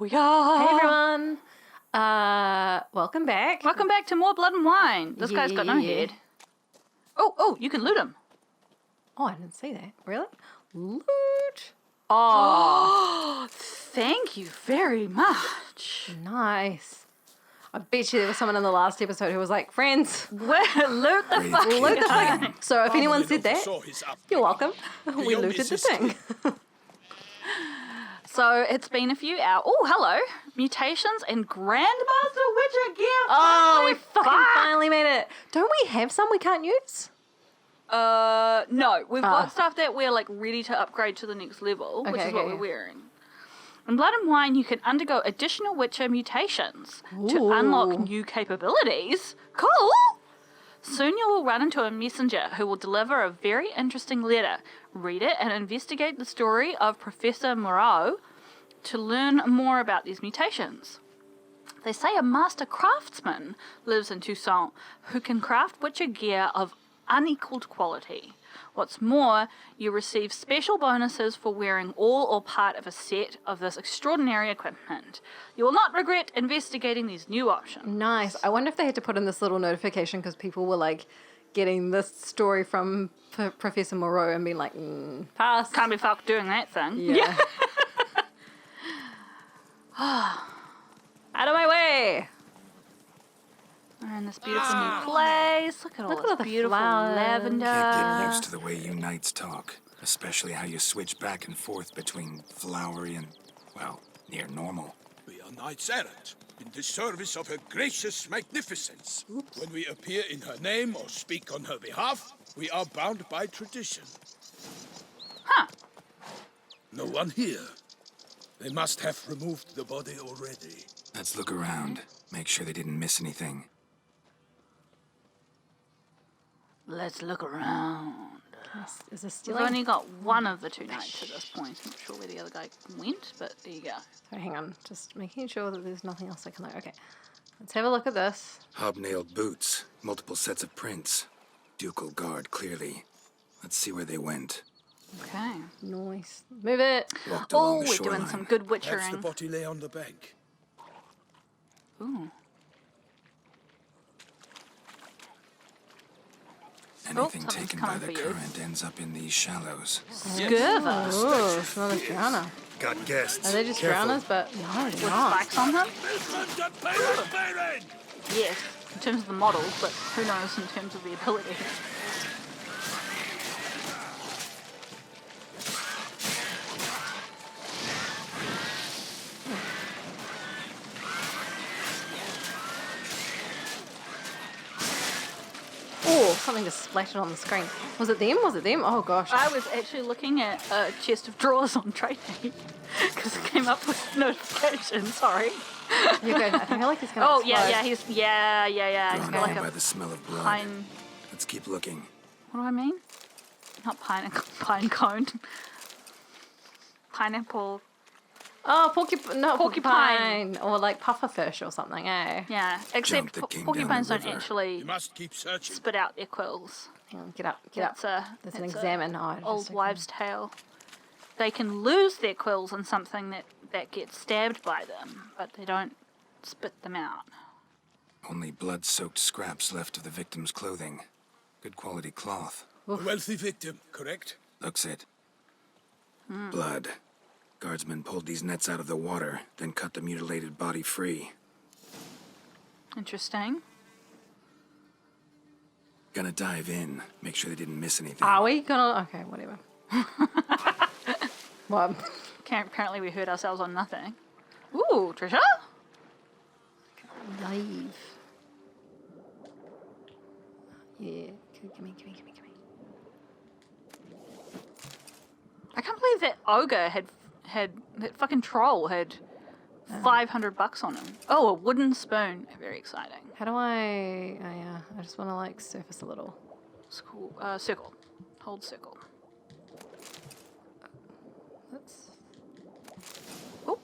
we are. Hey everyone. Welcome back. Welcome back to More Blood and Wine. This guy's got no head. Oh, you can loot him. Oh, I didn't see that. Really? Loot. Oh, thank you very much. Nice. I bet you there was someone in the last episode who was like, friends, Loot the fucking loot the thing. So if anyone said that, you're welcome. We looted the thing. So it's been a few hours. Oh, hello. Mutations and Grandmaster Witcher gear. Oh, we fucking finally made it. Don't we have some we can't use? No. We've got stuff that we're like ready to upgrade to the next level, which is what we're wearing. In Blood and Wine, you can undergo additional Witcher mutations to unlock new capabilities. Cool! Soon you will run into a messenger who will deliver a very interesting letter. Read it and investigate the story of Professor Moreau to learn more about these mutations. They say a master craftsman lives in Toussaint who can craft Witcher gear of unequaled quality. What's more, you receive special bonuses for wearing all or part of a set of this extraordinary equipment. You will not regret investigating these new options. Nice. I wonder if they had to put in this little notification because people were like getting this story from Professor Moreau and being like, pass. Can't be fucked doing that thing. Yeah. Out of my way. We're in this beautiful new place. Look at all this beautiful lavender. Can't get used to the way you knights talk, especially how you switch back and forth between flowery and, well, near normal. We are knights errant, in the service of her gracious magnificence. When we appear in her name or speak on her behalf, we are bound by tradition. Huh. No one here. They must have removed the body already. Let's look around. Make sure they didn't miss anything. Let's look around. Is this We've still only got one of the two knights at this point. I'm not sure where the other guy went, but there you go. Sorry, hang on. Just making sure that there's nothing else I can look. Okay. Let's have a look at this. Hobnailed boots, multiple sets of prints. Ducal guard, clearly. Let's see where they went. Okay. Nice. Move it. Walked along Oh, the we're shoreline. doing some good That's the witchering. body lay on the bank. Ooh. Anything something's taken by coming the for you. current ends up in these shallows. Skurva. Oh, it's another drowner. Got guests. Are they just Careful. drowners? But no, they're With not. spikes on them? Baron! Yes, in terms of the models, but who knows in terms of the ability. Oh, something just splattered on the screen. Was it them? Was it them? Oh gosh. I was actually looking at a chest of drawers on Tourney because it came up with notification. Sorry. You're good. I feel like he's gonna. Oh explode. yeah, he's yeah. He's Drawn got on like by a the smell of blood. pine. Let's keep looking. What do I mean? Not pine cone. Pineapple. Oh, Porcupine. porcupine. Or like pufferfish or something, eh? Yeah, except Jump that came down porcupines the don't river. actually You must keep searching. spit out their quills. Hang on, get up, get up. That's an a examine. Oh, just old okay. wives' tale. They can lose their quills in something that gets stabbed by them, but they don't spit them out. Only blood-soaked scraps left of the victim's clothing. Good quality cloth. A wealthy victim, correct? Looks it. Blood. Guardsmen pulled these nets out of the water, then cut the mutilated body free. Interesting. Gonna dive in, make sure they didn't miss anything. Are we gonna? Okay, whatever. What? Apparently we heard ourselves on nothing. Ooh, treasure? Naive. Yeah. Give me. I can't believe that ogre had that fucking troll had $500 on him. Oh, a wooden spoon. Very exciting. How do I? Oh yeah. I just want to like surface a little. Circle. Hold circle. That's. Oh,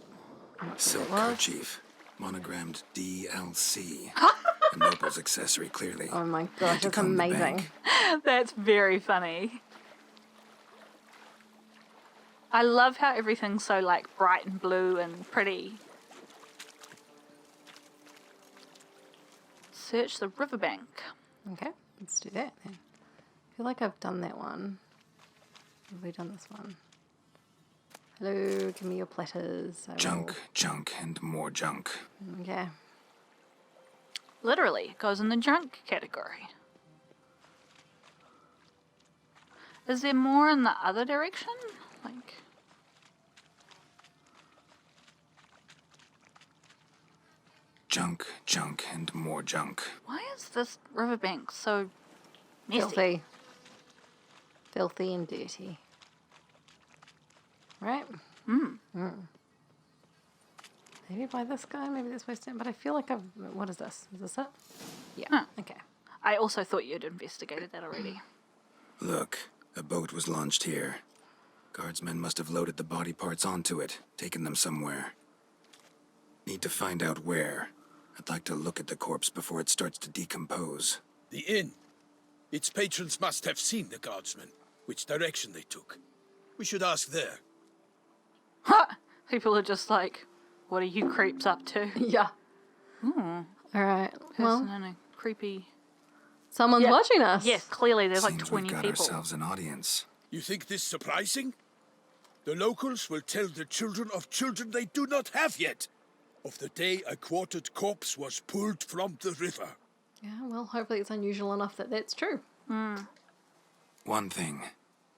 Silk What? kerchief. Monogrammed DLC. A noble's accessory, clearly. Oh my Need gosh, to that's comb the amazing. bank. that's very funny. I love how everything's so like bright and blue and pretty. search the riverbank. Okay, let's do that then. I feel like I've done that one. Have we done this one? Hello, give me your platters. Junk, and more junk. Okay. Literally, it goes in the junk category. Is there more in the other direction? Like... Junk, and more junk. Why is this riverbank so messy? Filthy. Filthy and dirty. Right? Maybe by this guy, maybe this way stand, but I feel like what is this? Is this it? Yeah. Huh. Okay. I also thought you'd investigated that already. Look, a boat was launched here. Guardsmen must have loaded the body parts onto it, taken them somewhere. Need to find out where. I'd like to look at the corpse before it starts to decompose. The inn. Its patrons must have seen the guardsmen, which direction they took. We should ask there. Ha! People are just like, what are you creeps up to? Yeah. All right. Well, Person in a creepy... someone's watching us. Yes, clearly there's like Seems 20 we've got people. ourselves an audience. You think this surprising? The locals will tell the children of children they do not have yet, of the day a quartered corpse was pulled from the river. Yeah, well, hopefully it's unusual enough that that's true. One thing.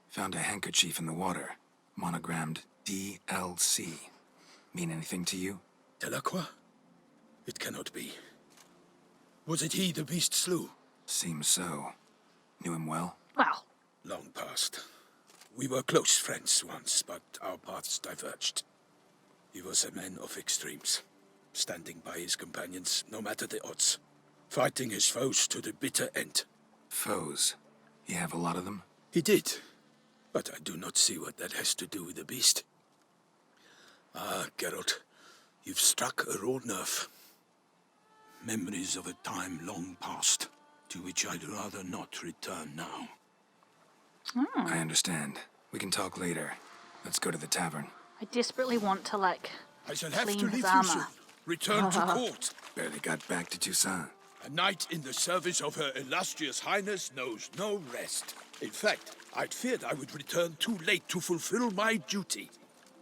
Found a handkerchief in the water. Monogrammed DLC. Mean anything to you? Delacroix? It cannot be. Was it he the beast slew? Seems so. Knew him well? Well, Long past. We were close friends once, but our paths diverged. He was a man of extremes, standing by his companions no matter the odds, fighting his foes to the bitter end. Foes. You have a lot of them? He did, but I do not see what that has to do with the beast. Ah, Geralt, you've struck a raw nerve. Memories of a time long past, to which I'd rather not return now. I understand. We can talk later. Let's go to the tavern. I desperately want to, like, I shall have clean to his leave you armor. soon. Return to court. Barely got back to Toussaint. A knight in the service of Her Illustrious Highness knows no rest. In fact, I'd feared I would return too late to fulfill my duty.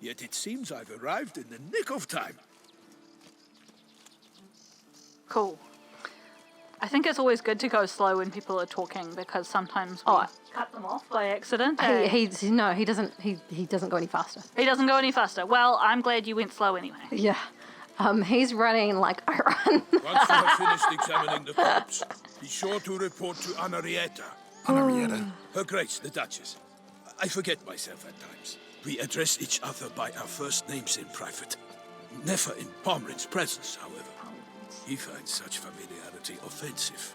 Yet it seems I've arrived in the nick of time. Cool. I think it's always good to go slow when people are talking because sometimes we cut them off by accident. He doesn't go any faster. He doesn't go any faster. Well, I'm glad you went slow anyway. Yeah. He's running like I run. Once you have finished examining the corpse, be sure to report to Anarietta. Anarietta? Her Grace, the Duchess. I forget myself at times. We address each other by our first names in private. Never in Pomrin's presence, however. He finds such familiarity offensive.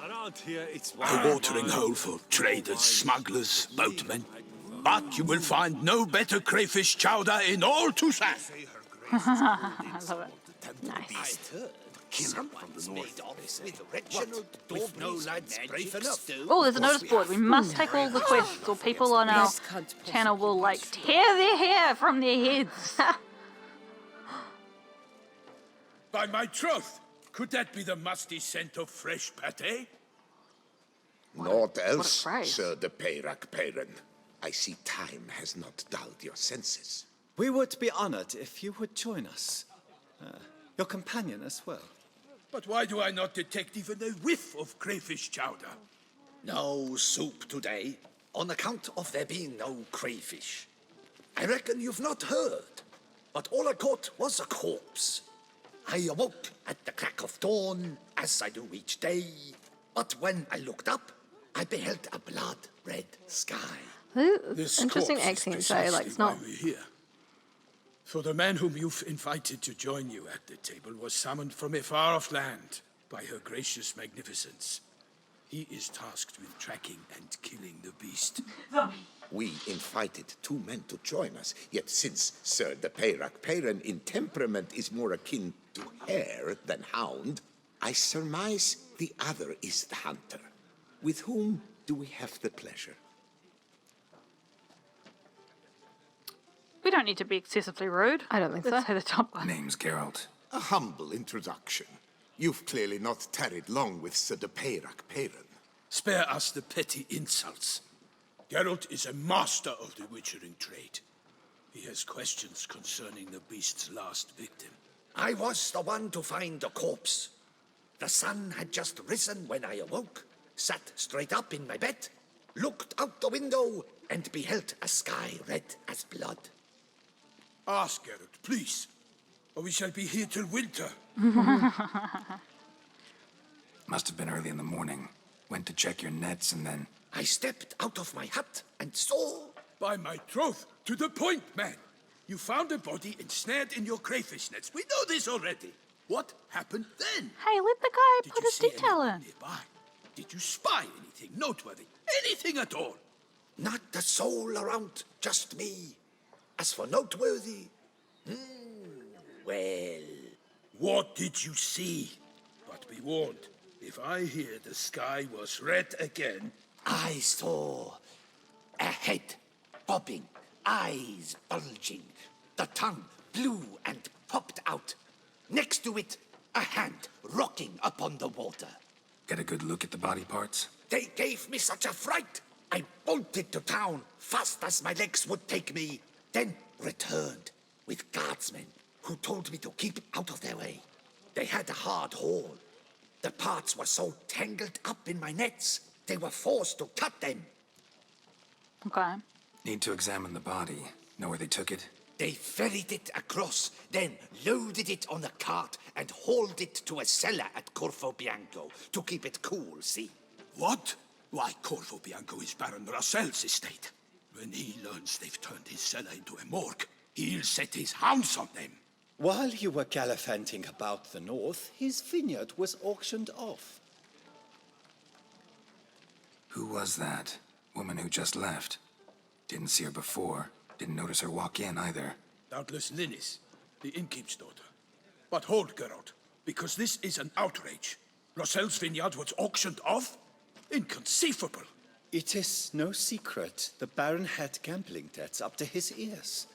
Around here, it's A watering hole for traders, smugglers, boatmen. But you will find no better crayfish chowder in all Toussaint. I love it. Nice. Oh, there's a notice board. We must take all the quests or people on our channel will, like, tear their hair from their heads. By my troth, could that be the musty scent of fresh pate? Naught else, phrase. Sir de Peyrac-Peyran. I see time has not dulled your senses. We would be honored if you would join us. Your companion as well. But why do I not detect even a whiff of crayfish chowder? No soup today, on account of there being no crayfish. I reckon you've not heard, but all I caught was a corpse. I awoke at the crack of dawn, as I do each day, but when I looked up, I beheld a blood-red sky. This Interesting corpse is accent, so like it's not. precisely why we're here. For the man whom you've invited to join you at the table was summoned from a far-off land by her gracious magnificence. He is tasked with tracking and killing the beast. We invited 2 men to join us, yet since Sir de Peyrac-Peyran in temperament is more akin to hare than hound, I surmise the other is the hunter. With whom do we have the pleasure? We don't need to be excessively rude. I don't think Let's so. say the top one. Name's Geralt. A humble introduction. You've clearly not tarried long with Sir de Peyrac. Spare us the petty insults. Geralt is a master of the witchering trade. He has questions concerning the beast's last victim. I was the one to find the corpse. The sun had just risen when I awoke, sat straight up in my bed, looked out the window, and beheld a sky red as blood. Ask Geralt, please, or we shall be here till winter. Must have been early in the morning. Went to check your nets and then... I stepped out of my hut and saw... By my troth, to the point, man. You found a body ensnared in your crayfish nets. We know this already. What happened then? Hey, let the guy Did put you his see detail anyone in. nearby? Did you spy anything noteworthy? Anything at all? Not a soul around, just me. As for noteworthy... well... What did you see? But be warned, if I hear the sky was red again... I saw a head bobbing, eyes bulging, the tongue blue and popped out. Next to it, a hand rocking upon the water. Get a good look at the body parts? They gave me such a fright. I bolted to town fast as my legs would take me, then returned with guardsmen who told me to keep out of their way. They had a hard haul. The parts were so tangled up in my nets, they were forced to cut them. Okay. Need to examine the body. Know where they took it? They ferried it across, then loaded it on a cart and hauled it to a cellar at Corvo Bianco to keep it cool, see? What? Why, Corvo Bianco is Baron Russell's estate. When he learns they've turned his cellar into a morgue, he'll set his hounds on them. While you were gallivanting about the north, his vineyard was auctioned off. Who was that? Woman who just left. Didn't see her before. Didn't notice her walk in either. Doubtless Linnis, the innkeep's daughter. But hold, Geralt, because this is an outrage. Russell's vineyard was auctioned off? Inconceivable. It is no secret the Baron had gambling debts up to his ears.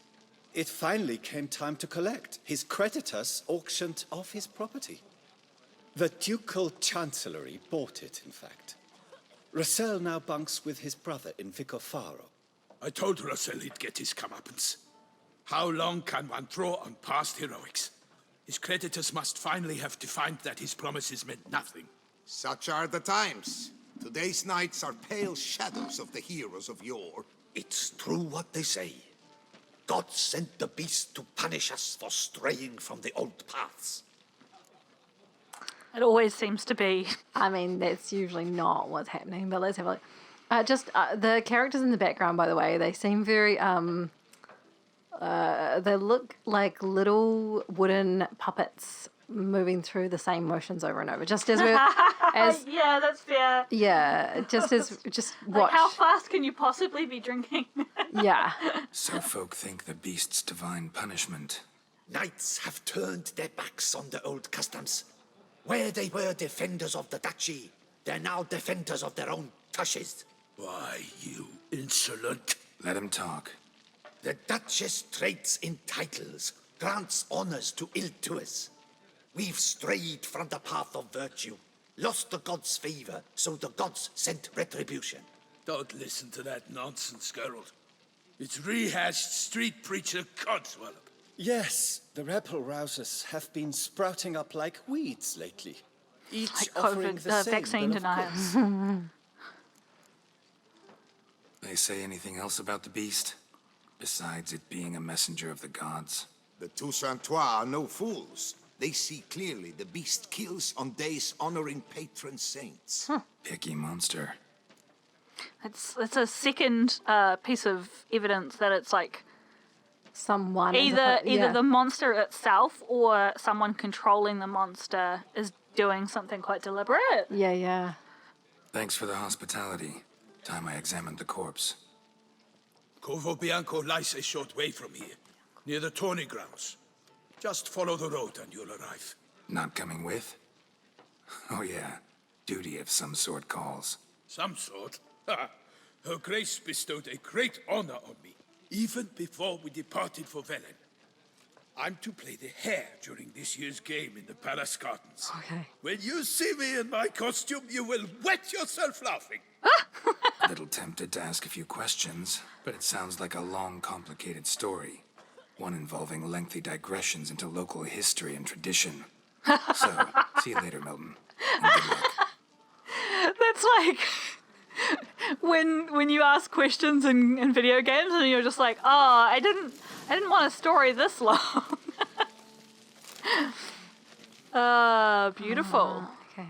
It finally came time to collect. His creditors auctioned off his property. The ducal chancellery bought it, in fact. Russell now bunks with his brother in Vicofaro. I told Russell he'd get his comeuppance. How long can one throw on past heroics? His creditors must finally have defined that his promises meant nothing. Such are the times. Today's knights are pale shadows of the heroes of yore. It's true what they say. God sent the beast to punish us for straying from the old paths. It always seems to be. I mean, that's usually not what's happening, but let's have a look. The characters in the background, by the way, they seem very, they look like little wooden puppets moving through the same motions over and over. Just as we're, Yeah, that's fair. yeah, just Like, watch. how fast can you possibly be drinking? Yeah. So folk think the beast's divine punishment. Knights have turned their backs on the old customs. Where they were defenders of the duchy, they're now defenders of their own tushes. Why, you insolent... Let him talk. The Duchess trades in titles, grants honors to ill-doers. We've strayed from the path of virtue, lost the gods' favor, so the gods sent retribution. Don't listen to that nonsense, Geralt. It's rehashed street preacher codswallop. Yes, the rebel rousers have been sprouting up like weeds lately. Each Like offering COVID, the same vaccine bill of deniers. goods. They say anything else about the beast? Besides it being a messenger of the gods? The Toussaint are no fools. They see clearly the beast kills on days honoring patron saints. Picky monster. It's a second piece of evidence that it's like Someone. either the monster itself or someone controlling the monster is doing something quite deliberate. Yeah. Thanks for the hospitality. Time I examined the corpse. Corvo Bianco lies a short way from here, near the tourney grounds. Just follow the road and you'll arrive. Not coming with? Oh yeah, duty of some sort calls. Some sort? Her Grace bestowed a great honor on me, even before we departed for Velen. I'm to play the hare during this year's game in the palace gardens. Okay. When you see me in my costume, you will wet yourself laughing. A little tempted to ask a few questions, but it sounds like a long, complicated story. One involving lengthy digressions into local history and tradition. So, see you later, Milton. And good luck. That's like when you ask questions in video games and you're just like, oh, I didn't want a story this long. Beautiful. Okay.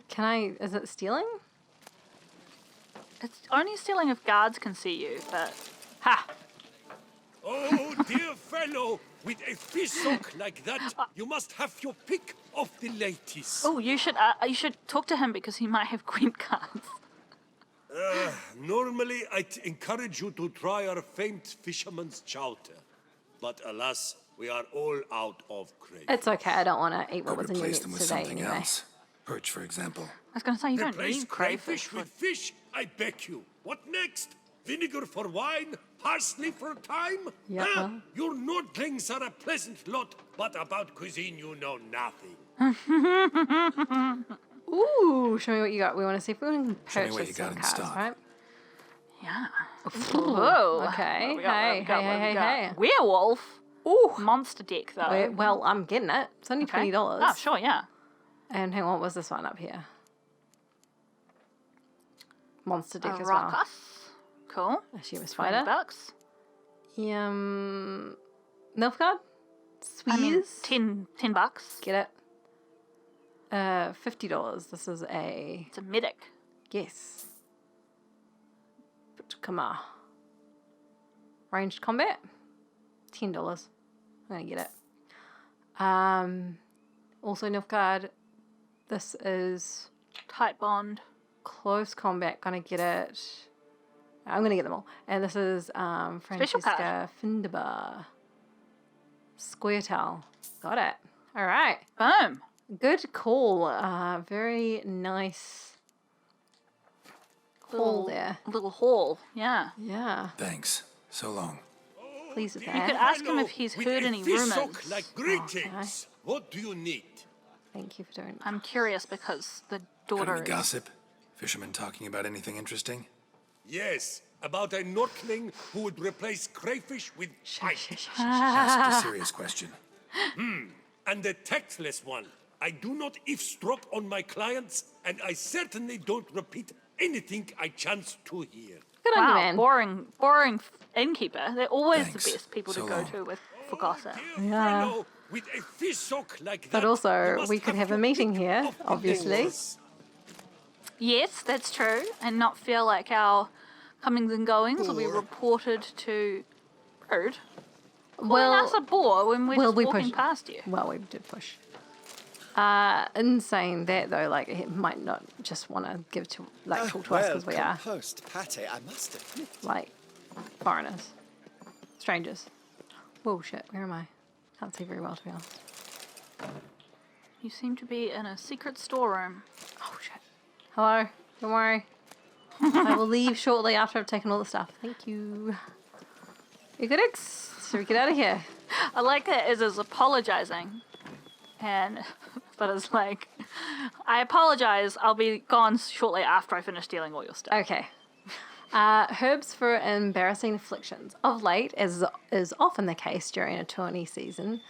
Can I... Is it stealing? It's only stealing if guards can see you, but ha. Oh, dear fellow, with a fishhook like that, you must have your pick of the ladies. Oh, you should talk to him because he might have queen cards. Normally, I'd encourage you to try our famed fisherman's chowder. But alas, we are all out of crayfish. It's okay. I don't want to eat what Could was in your replace nets them with today something anyway. else. Perch, for example. I was going to say, you don't Replace need crayfish crayfish. with fish, I beg you. What next? Vinegar for wine? Parsley for thyme? Yeah, well. Your Nordlings are a pleasant lot, but about cuisine you know nothing. Ooh, show me what you got. We want to see if we can Show me what purchase you got some in cards, stock. right? Yeah. Whoa. Okay. What we got, Hey, what we got, what hey, we hey, got? hey. Werewolf. Ooh. Monster deck, though. Well, I'm getting it. It's only Okay. $20. Oh, sure, yeah. And hang on, what was this one up here? Monster deck as well. Raucous. Cool. Assume a $20. spider. Nilfgaard? I mean, Sweeze? $10. Get it? $50. This is a... It's a medic. Yes. But come on. Ranged combat? $10. I'm gonna get it. Also Nilfgaard. This is Tight bond. close combat. Gonna get it. I'm gonna get them all. And this is Special card. Francesca Findabar. Squirtel. Got it. All right. Boom. Good call. Very nice call there. Little haul. Yeah. Yeah. Thanks. So long. Pleased with You that. could ask him if he's With heard a any fishhook rumors. like greetings. What do you need? Thank you for doing that. I'm curious because the Got daughter any is... gossip? Fishermen talking about anything interesting? Yes, about a Nordling who would replace crayfish with pike. Ask a serious question. And the tactless one. I do not eavesdrop on my clients, and I certainly don't repeat anything I chance to hear. Good on you, Wow, man. boring innkeeper. They're always Thanks. the best people So to go long. to for gossip. Dear Yeah. fellow, with a fishhook like But that, also, you must we could have a your meeting pick here, of the obviously. ladies. Yes, that's true, and not feel like our comings and goings will be Bore. reported to Rude. Well, Calling us a bore when we're just we walking push- past you. Well, we did push. In saying that, though, like, he might not just want to give to, like, talk to us because we are, composed pate, I must admit. like, foreigners. Strangers. Whoa, shit, where am I? Can't see very well, to be honest. You seem to be in a secret storeroom. Oh, shit. Hello, don't worry. I will leave shortly after I've taken all the stuff. Thank you. You good, X? Should we get out of here? I like that Iz is apologizing, but it's like, I apologize. I'll be gone shortly after I finish stealing all your stuff. Okay. Herbs for embarrassing afflictions. Of late, as is often the case during a tourney season,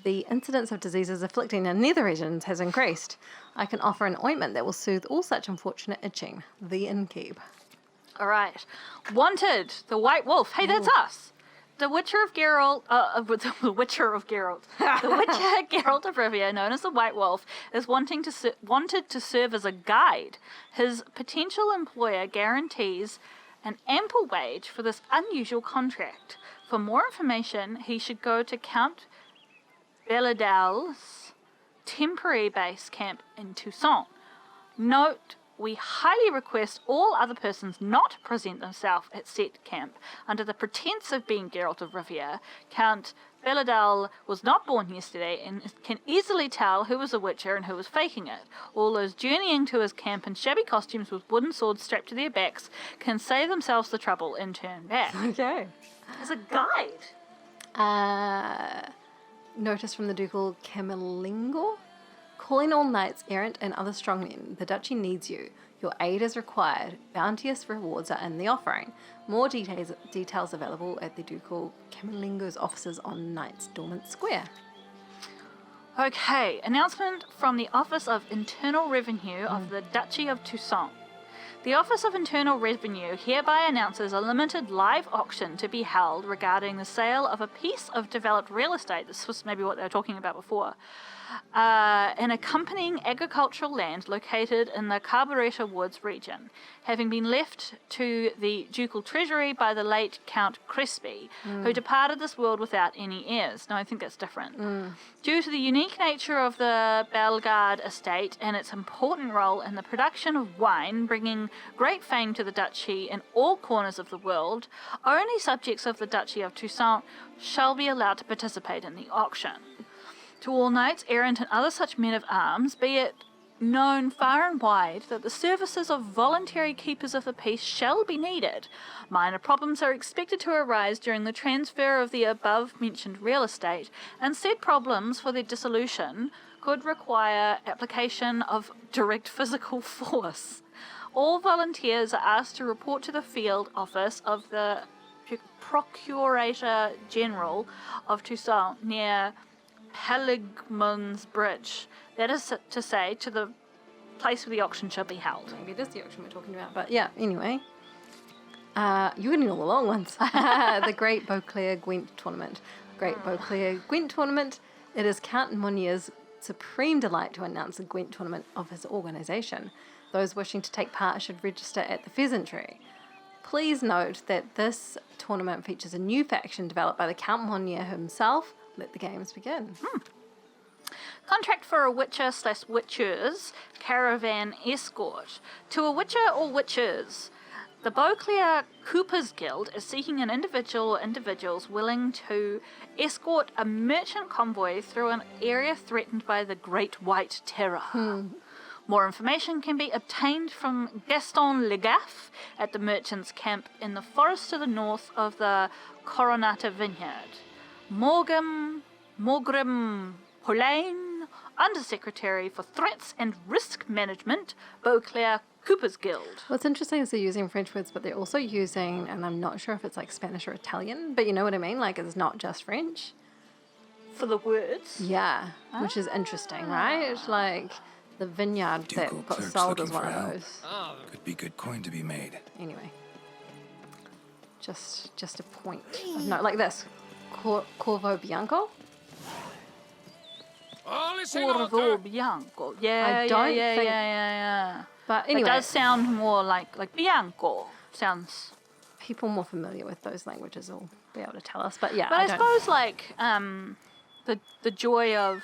the incidence of diseases afflicting the nether regions has increased. I can offer an ointment that will soothe all such unfortunate itching. The innkeep. All right. Wanted, the White Wolf. Hey, that's us. The Witcher of Geralt, the Witcher of Geralt. The Witcher Geralt of Rivia, known as the White Wolf, is wanted to serve as a guide. His potential employer guarantees an ample wage for this unusual contract. For more information, he should go to Count Belladal's temporary base camp in Toussaint. Note, we highly request all other persons not present themselves at said camp under the pretense of being Geralt of Rivia. Count Belladal was not born yesterday and can easily tell who was a witcher and who was faking it. All those journeying to his camp in shabby costumes with wooden swords strapped to their backs can save themselves the trouble and turn back. Okay. As a guide. Notice from the ducal Camerlingo. Calling all knights errant and other strong men. The duchy needs you. Your aid is required. Bounteous rewards are in the offering. More details available at the ducal Camerlingo's offices on Knights Dormant Square. Okay, announcement from the Office of Internal Revenue of the Duchy of Toussaint. The Office of Internal Revenue hereby announces a limited live auction to be held regarding the sale of a piece of developed real estate. This was maybe what they were talking about before. An accompanying agricultural land located in the Carburetor Woods region, having been left to the ducal treasury by the late Count Crespi, who departed this world without any heirs. No, I think that's different. Due to the unique nature of the Bellegarde estate and its important role in the production of wine, bringing great fame to the duchy in all corners of the world, only subjects of the Duchy of Toussaint shall be allowed to participate in the auction. To all knights errant and other such men of arms, be it known far and wide that the services of voluntary keepers of the peace shall be needed. Minor problems are expected to arise during the transfer of the above-mentioned real estate, and said problems for their dissolution could require application of direct physical force. All volunteers are asked to report to the field office of the Procurator General of Toussaint near Peligmon's Bridge. That is to say, to the place where the auction shall be held. Maybe it is the auction we're talking about, but yeah, anyway. You're getting all the long ones. The Great Beauclair Gwent Tournament. Great Beauclair Gwent Tournament. It is Count Monier's supreme delight to announce the Gwent Tournament of his organisation. Those wishing to take part should register at the Pheasantry. Please note that this tournament features a new faction developed by the Count Monier himself. Let the games begin. Contract for a witcher/witchers caravan escort. To a witcher or witchers, the Beauclair Coopers Guild is seeking an individual or individuals willing to escort a merchant convoy through an area threatened by the Great White Terror. More information can be obtained from Gaston Legaffe at the merchant's camp in the forest to the north of the Coronata Vineyard. Morgrim Polaine, Undersecretary for Threats and Risk Management, Beauclair Coopers Guild. What's interesting is they're using French words, but they're also using, and I'm not sure if it's like Spanish or Italian, but you know what I mean? Like it's not just French. For the words? Yeah, which is interesting, right? Like the vineyard Ducal that got clerk's sold looking as one for of help. those. Could be good coin to be made. Anyway, just a point of note, like this. Corvo Bianco. Corvo Bianco. Yeah. But anyway, it does sound more like Bianco. Sounds. People more familiar with those languages will be able to tell us. But yeah, But I suppose like the joy of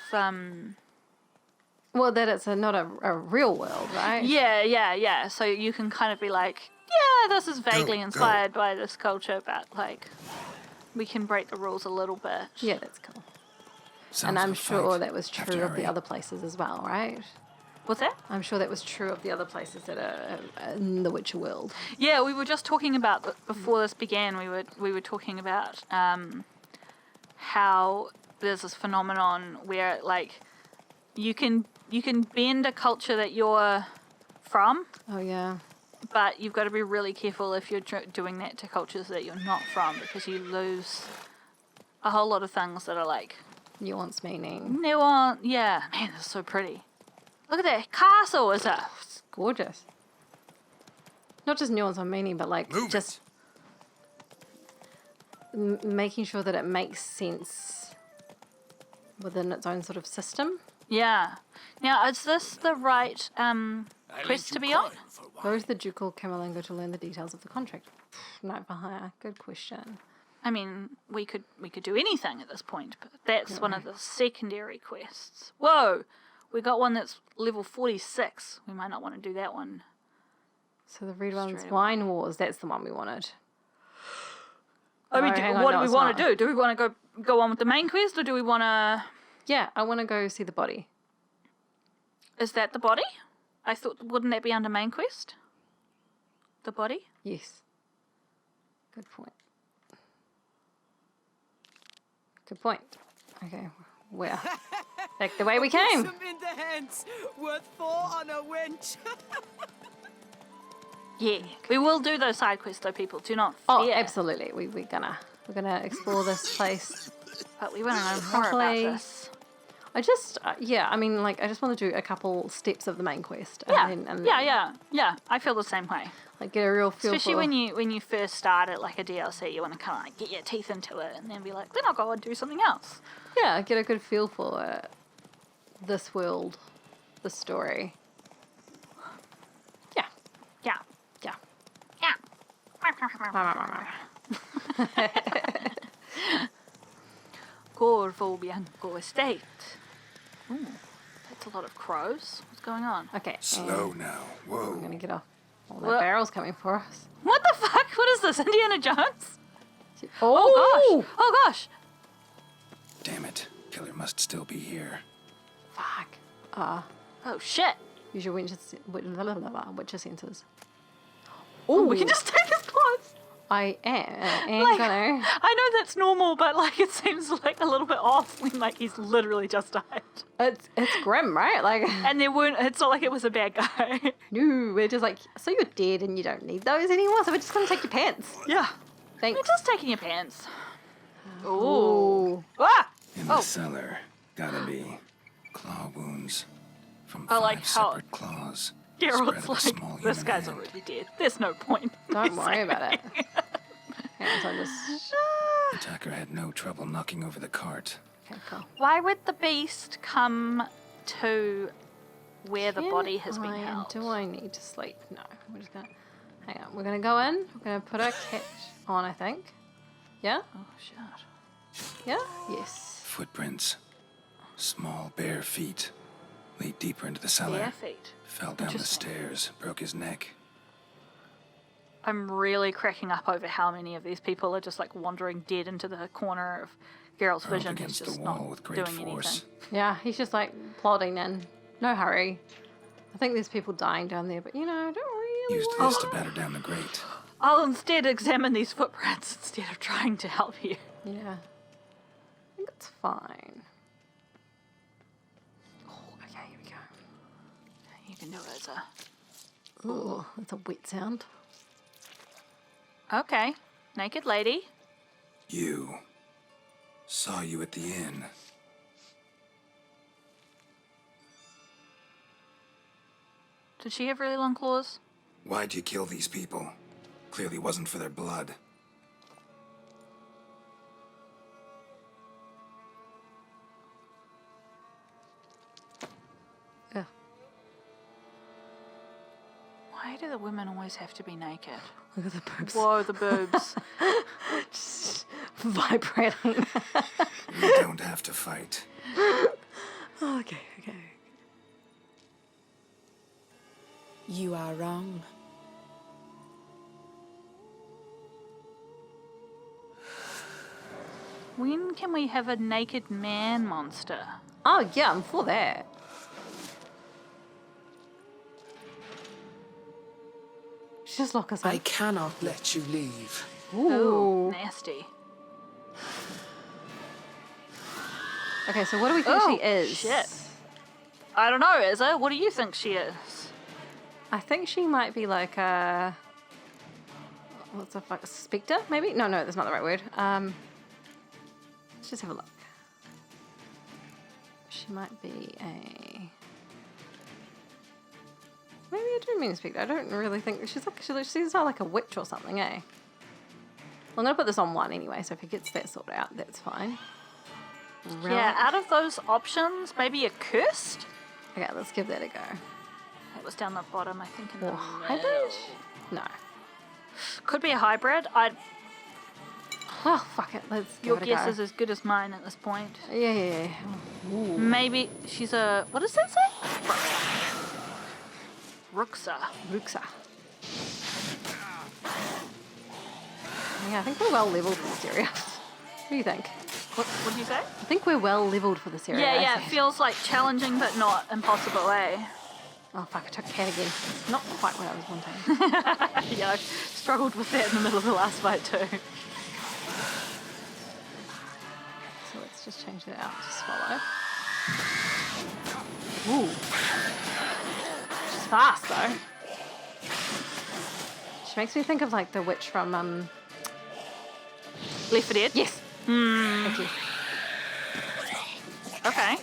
well, that it's not a real world, right? Yeah. So you can kind of be like, yeah, this is vaguely inspired by this culture, but like we can break the rules a little bit. Yeah, that's cool. Sounds And I'm like a sure fight. that was Have true to of the hurry. other places as well, right? What's that? I'm sure that was true of the other places that are in the Witcher world. Yeah, we were just talking about before this began. We were talking about how there's this phenomenon where like you can bend a culture that you're from, Oh yeah. but you've got to be really careful if you're doing that to cultures that you're not from, because you lose a whole lot of things that are like Nuance meaning. nuance. Yeah, man, this is so pretty. Look at that castle. Is it? It's gorgeous. Not just nuance on meaning, but like Move just making sure that it makes sense within its own sort of system. Yeah. Now, is this the right quest to be on? Go to the Ducal Camerlingo to learn the details of the contract. Night for hire. Good question. I mean, we could do anything at this point, but that's one of the secondary quests. Whoa! We got one that's level 46. We might not want to do that one. So the red one's Straight away. Wine Wars. That's the one we wanted. I mean, Oh, hang on, what no, do we it's want to not. do? Do we want to go on with the main quest, or do we want to... Yeah, I want to go see the body. Is that the body? I thought, wouldn't that be under main quest? The body? Yes. Good point. Good point. Okay, where? Back the way we came. Some in the hands, worth 4 on a wench. Yeah, we will do those side quests though, people. Do not fear. Oh, absolutely. We're gonna explore this place. But we want to know more Properly. about this. I just I just want to do a couple steps of the main quest. Yeah, and yeah. I feel the same way. Like get a real feel Especially for when you first start it, like a DLC, you want to kind of like get your teeth into it and then be like, then I'll go and do something else. yeah, get a good feel for this world, the story. Yeah, Yeah, yeah. yeah. Corvo Bianco estate. Ooh, that's a lot of crows. What's going on? Okay. Slow now. Whoa. I'm gonna get off. Oh, that What? barrel's coming for us. What the fuck? What is this, Indiana Jones? Oh, gosh! Oh gosh! Damn it. Killer must still be here. Fuck. Oh shit! Use your witcher senses. Oh, we can just take his clothes. I am Like, gonna. I know that's normal, but like it seems like a little bit off when like he's literally just died. It's grim, right? Like, And there weren't. It's not like it was a bad guy. no, we're just like, so you're dead and you don't need those anymore, so we're just gonna take your pants. Yeah. Thanks. We're just taking your pants. Ooh. Ooh. Ah! In the cellar. Gotta be. Claw wounds. From I like 5 how separate claws. Geralt's spread of a small like, this human guy's hand. already dead. There's no point. Don't worry about it. Okay, so just. Attacker had no trouble knocking over the cart. Okay, cool. Why would the beast come to where the body has been held? Do I need to sleep? No. We're just gonna. Hang on. We're gonna go in. We're gonna put our catch on, I think. Yeah? Oh, shit. Yeah? Yes. Footprints. Small bare feet. Lead deeper into the cellar. Bare feet. Fell down the Interesting. stairs. Broke his neck. I'm really cracking up over how many of these people are just like wandering dead into the corner of Geralt's Hurled vision. He's against just the wall not with great doing force. anything. Yeah, he's just like plodding in. No hurry. I think there's people dying down there, but you know, I don't really Used want this to batter down the grate. I'll instead examine these footprints instead of trying to help you. Yeah. I think it's fine. Oh, okay, here we go. You can do it as a... Ooh, that's a wet sound. Okay. Naked lady. You. Saw you at the inn. Did she have really long claws? Why'd you kill these people? Clearly wasn't for their blood. Yeah. Why do the women always have to be naked? Look at the boobs. Whoa, the boobs. Just vibrating. We don't have to fight. Okay, okay. You are wrong. When can we have a naked man monster? Oh, yeah, I'm for that. Just lock us in. I cannot let you leave. Ooh, nasty. Okay, so what do we think she is? Shit. I don't know, Izza. What do you think she is? I think she might be like a... What's the fuck? Spectre, maybe? No, that's not the right word. Let's just have a look. She might be a... Maybe I do mean a spectre. I don't really think... She's not like a witch or something, eh? I'm going to put this on 1 anyway, so if it gets that sorted out, that's fine. Yeah, out of those options, maybe a cursed? Okay, let's give that a go. That was down the bottom, I think. In the Or hybrid? No. Could be a hybrid. Oh, fuck it. Let's give Your it a guess go. is as good as mine at this point. Yeah. Ooh. Maybe she's a... What does that say? Ruxa. Ruxa. Yeah, I think we're well leveled for this area. What do you think? What do you say? I think we're well leveled for this area. Yeah, I it said. feels like challenging but not impossible, eh? Oh fuck, I took cat again. It's not quite what I was wanting. Yeah, I struggled with that in the middle of the last fight too. So Let's just change that out to swallow. Ooh. She's fast, though. She makes me think of, like, the witch from, Left 4 Dead? Yes. Thank you. Okay.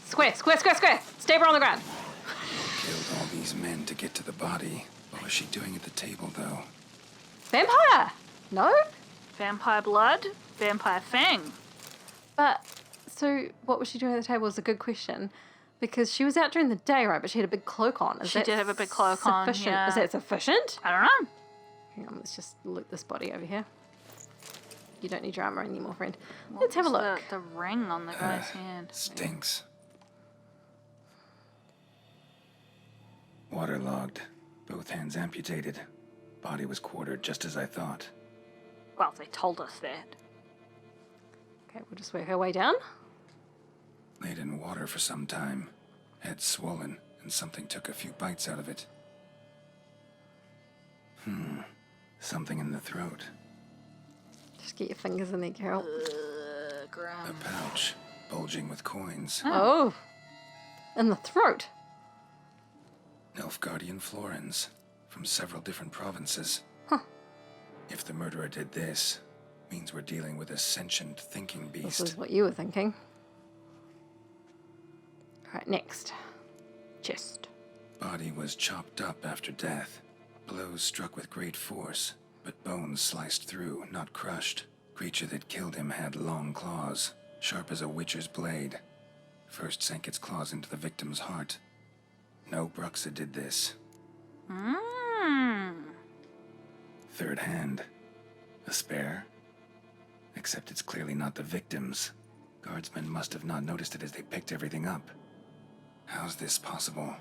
Square. Stab her on the ground. Killed all these men to get to the body. What was she doing at the table, though? Vampire! No? Vampire blood, vampire fang. But, so, what was she doing at the table is a good question. Because she was out during the day, right? But she had a big cloak on. She did have a big cloak on, yeah. Is that sufficient? I don't know. Hang on, let's just loot this body over here. You don't need your armor anymore, friend. Let's have a look. The ring on the guy's hand. Stinks. Waterlogged. Both hands amputated. Body was quartered just as I thought. Well, they told us that. Okay, we'll just work our way down. Laid in water for some time. Head swollen, and something took a few bites out of it. Something in the throat. Just get your fingers in there, Geralt. A pouch, bulging with coins. Oh. In the throat. Nilfgaardian florins, from several different provinces. Huh. If the murderer did this, means we're dealing with a sentient thinking beast. This is what you were thinking. Alright, next. Chest. Body was chopped up after death. Blows struck with great force, but bones sliced through, not crushed. Creature that killed him had long claws, sharp as a witcher's blade. First sank its claws into the victim's heart. No Bruxa did this. Third hand. A spare? Except it's clearly not the victim's. Guardsmen must have not noticed it as they picked everything up. How's this possible?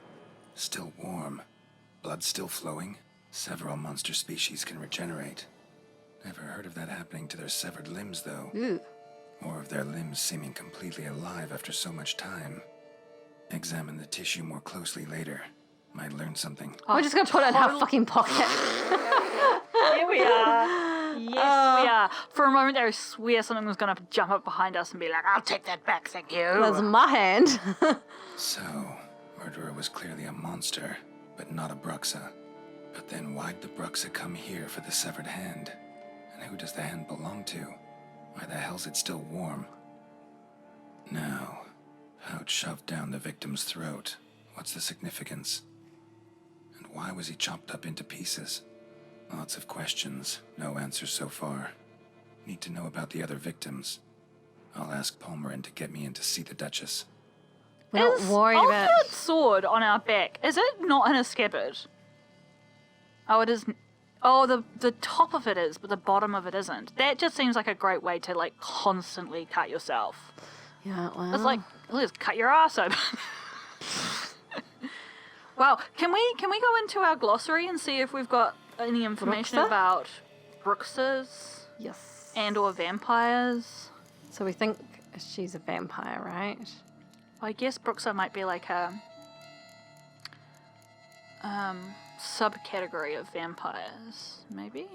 Still warm. Blood still flowing? Several monster species can regenerate. Never heard of that happening to their severed limbs, though. Ooh. Or of their limbs seeming completely alive after so much time. Examine the tissue more closely later. Might learn something. We're just gonna put it in our fucking pocket. Here we are. Yes, we are. For a moment there, I swear something was going to jump up behind us and be like, I'll take that back, thank you. That's my hand. So, murderer was clearly a monster, but not a Bruxa. But then why'd the Bruxa come here for the severed hand? And who does the hand belong to? Why the hell's it still warm? Now, pouch shoved down the victim's throat. What's the significance? And why was he chopped up into pieces? Lots of questions, no answers so far. Need to know about the other victims. I'll ask Palmerin to get me in to see the Duchess. We're not worried about... Ulfred's sword on our back, is it not in a scabbard? Oh, it is... Oh, the top of it is, but the bottom of it isn't. That just seems like a great way to, like, constantly cut yourself. Yeah, well... It's like, let's cut your ass open. Well, can we go into our glossary and see if we've got any information Bruxa? about Bruxas Yes. and or vampires? So we think she's a vampire, right? I guess Bruxa might be like a subcategory of vampires, maybe?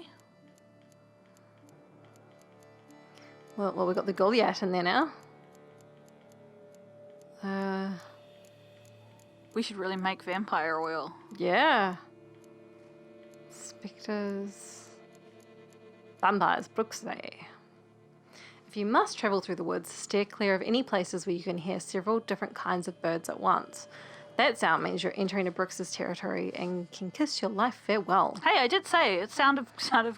Well, we've got the Goliath in there now. We should really make vampire oil. Yeah. Spectres. Vampires, Bruxae. If you must travel through the woods, steer clear of any places where you can hear several different kinds of birds at once. That sound means you're entering a Brux's territory and can kiss your life farewell. Hey, I did say it sounded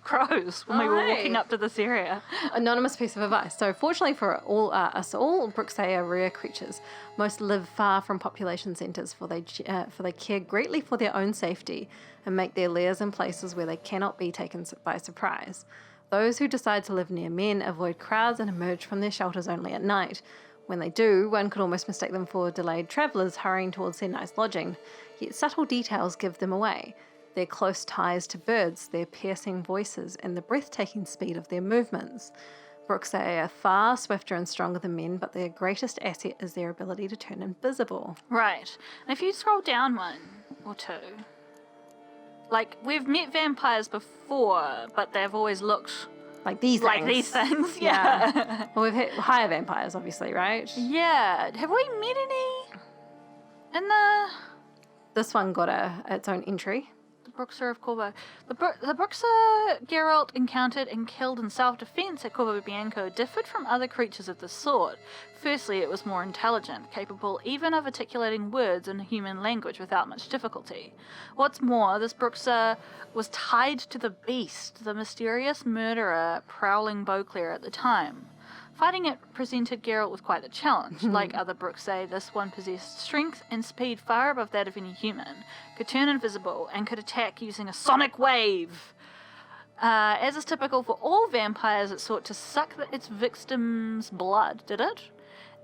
crows when we were walking up to this area. Anonymous piece of advice. So fortunately for us all, Bruxae are rare creatures. Most live far from population centres, for they care greatly for their own safety and make their lairs in places where they cannot be taken by surprise. Those who decide to live near men avoid crowds and emerge from their shelters only at night. When they do, one could almost mistake them for delayed travellers hurrying towards their nice lodging. Yet subtle details give them away. Their close ties to birds, their piercing voices, and the breathtaking speed of their movements. Bruxae are far swifter and stronger than men, but their greatest asset is their ability to turn invisible. Right. And if you scroll down one or two, like, we've met vampires before, but they've always looked Like these Like things. these things, yeah. Well, we've hit higher vampires, obviously, right? Yeah. Have we met any in the This one got its own entry. Bruxer of Corvo? The Bruxer Geralt encountered and killed in self-defense at Corvo Bianco differed from other creatures of this sort. Firstly, it was more intelligent, capable even of articulating words in human language without much difficulty. What's more, this Bruxer was tied to the Beast, the mysterious murderer prowling Beauclair at the time. Fighting it presented Geralt with quite the challenge. Like other Bruxer, this one possessed strength and speed far above that of any human, could turn invisible, and could attack using a sonic wave. As is typical for all vampires, it sought to suck its victim's blood, did it?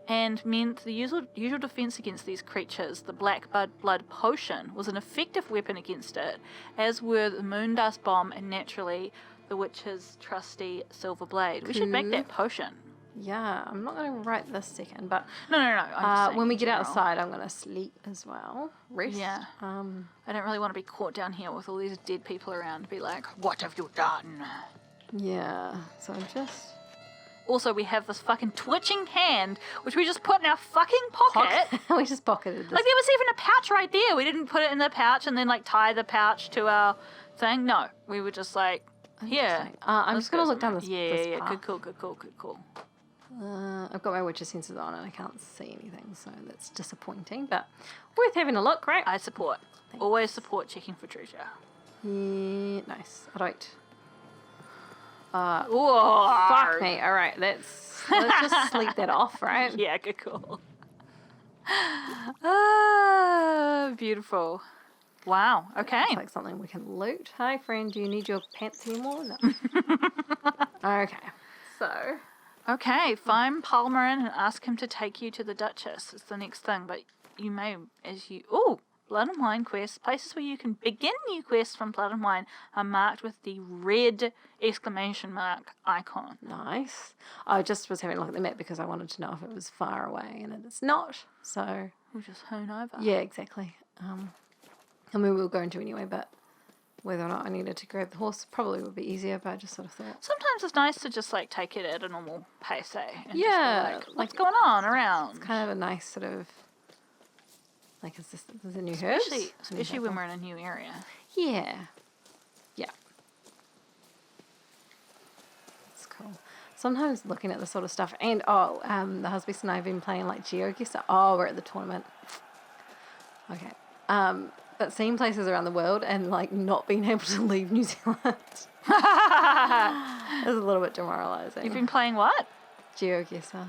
And meant the usual defense against these creatures, the black blood potion, was an effective weapon against it, as were the moondust bomb and naturally the witch's trusty silver blade. We should make that potion. Yeah, I'm not going to write this second, but No. I'm just saying when we in get general. outside, I'm going to sleep as well. Rest. Yeah. I don't really want to be caught down here with all these dead people around to be like, what have you done? Yeah. So just Also, we have this fucking twitching hand, which we just put in our fucking pocket. we just pocketed this. Like, there was even a pouch right there. We didn't put it in the pouch and then, like, tie the pouch to our thing. No, we were just like, here. I'm let's just going go to look down somewhere. this Yeah. path. Good call. I've got my witcher senses on and I can't see anything, so that's disappointing, but worth having a look, right? I support. Always support checking for treasure. Yeah, nice. Right. Whoa. Fuck me. All right, let's just sleep that off, right? Yeah, good call. Beautiful. Wow. Okay. Looks like something we can loot. Hi, friend. Do you need your pants anymore? No. Okay. So. Okay, find Palmerin and ask him to take you to the Duchess. It's the next thing, but you may, Blood and Wine quests. Places where you can begin new quests from Blood and Wine are marked with the red exclamation mark icon. Nice. I just was having a look at the map because I wanted to know if it was far away, and it's not. So. We'll just hone over. Yeah, exactly. I mean, we'll go into anyway, but whether or not I needed to grab the horse probably would be easier, but I just sort of thought. Sometimes it's nice to just, like, take it at a normal pace, eh? And Yeah. just be like, what's going on around? It's kind of a nice sort of. Like, is there new herbs? Especially when we're in a new area. Yeah. Yeah. That's cool. Sometimes looking at this sort of stuff, and the husband and I have been playing like GeoGuessr. Oh, we're at the tournament. Okay. But seeing places around the world and like not being able to leave New Zealand is a little bit demoralising. You've been playing what? GeoGuessr.